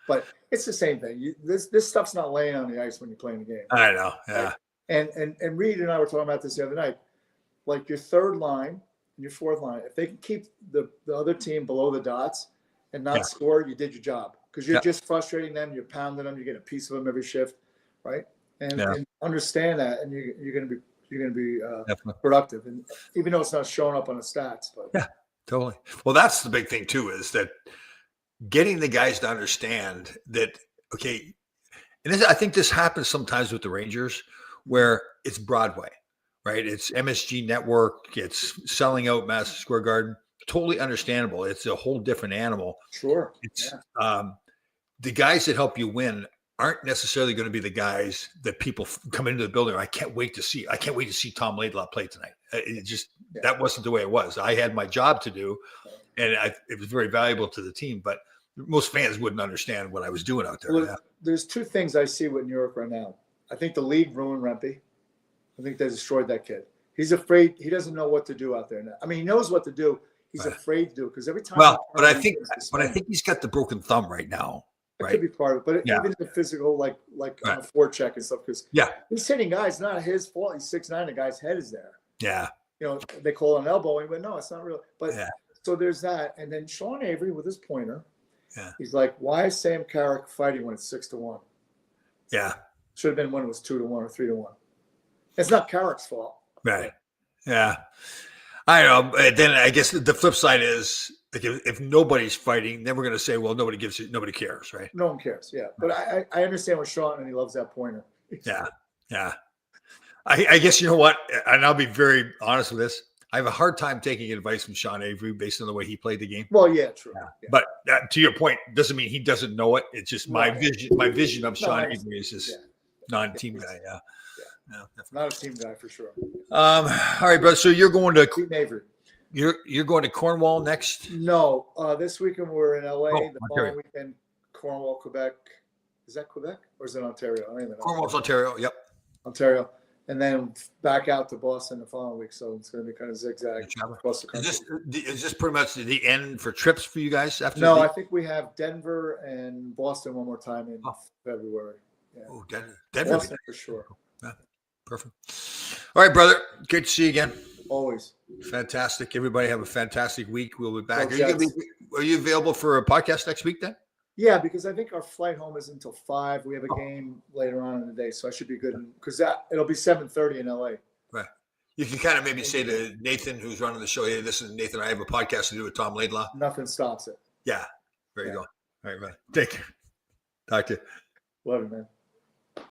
But it's the same thing. This stuff's not laying on the ice when you're playing the game. I know. Yeah. Right? And Reed and I were talking about this the other night. Like your third line and your fourth line, if they can keep the other team below the dots and not score, you did your job. Because you're just frustrating them, you're pounding them, you get a piece of them every shift, right? And understand that, and you're going to be productive. And even though it's not showing up on the stats, but yeah. Totally. Well, that's the big thing too, is that getting the guys to understand that, okay, and I think this happens sometimes with the Rangers where it's Broadway, right? It's MSG Network, it's selling out Madison Square Garden. Totally understandable. It's a whole different animal. Sure. It's the guys that help you win aren't necessarily going to be the guys that people come into the building. I can't wait to see Tom Laidlaw play tonight. It just, that wasn't the way it was. I had my job to do, and it was very valuable to the team, but most fans wouldn't understand what I was doing out there. Well, there's two things I see with New York right now. I think the league ruined Rempe. I think they destroyed that kid. He's afraid. He doesn't know what to do out there now. I mean, he knows what to do. He's afraid to do it because every time. But I think he's got the broken thumb right now. That right? could be part of it, but even the physical, like on a forecheck and stuff, because he's hitting guys. Not his fault. He's 6'9". The guy's head is there. Yeah. They call it an elbowing, but no, it's not real. But so there's that, and then Sean Avery with his pointer. Yeah. He's like, why is Sam Carrick fighting when it's 6-1? Yeah. Should have been when it was 2-1 or 3-1. It's not Carrick's fault. Right. Yeah. I know. Then I guess the flip side is, like, if nobody's fighting, then we're going to say, well, nobody cares, right? No one cares. Yeah. But I understand what Sean, and he loves that pointer. Yeah. Yeah. I guess, you know what? And I'll be very honest with this. I have a hard time taking advice from Sean Avery based on the way he played the game. Well, yeah, true. Yeah. Yeah. But to your point, doesn't mean he doesn't know it. It's just my vision. My vision of Sean Avery is this non-team guy. Yeah. No, not a team guy for sure. All right, brother. So you're going to Team Avery. You're going to Cornwall next? No, this weekend we're in LA. The Ontario. following weekend, Cornwall, Quebec. Is that Quebec or is it Ontario? I don't even know. Cornwall's Ontario. Yep. Ontario, and then back out to Boston the following week. So it's going to be kind of zigzag across the country. Is this pretty much the end for trips for you guys after? No, I think we have Denver and Boston one more time in February. Yeah. Oh, Denver Boston for sure. Yeah, perfect. All right, brother. Good to see you again. Always. Fantastic. Everybody have a fantastic week. We'll be back. Well, are you available for a podcast next week then? Yeah, because I think our flight home is until 5. We have a game later on in the day, so I should be good. Because it'll be 7:30 in LA. Right. You can kind of maybe say to Nathan, who's running the show, hey, this is Nathan. I have a podcast to do with Tom Laidlaw. Nothing stops it. Yeah. There you go. All right, man. Take care. Talk to you. Love you, man.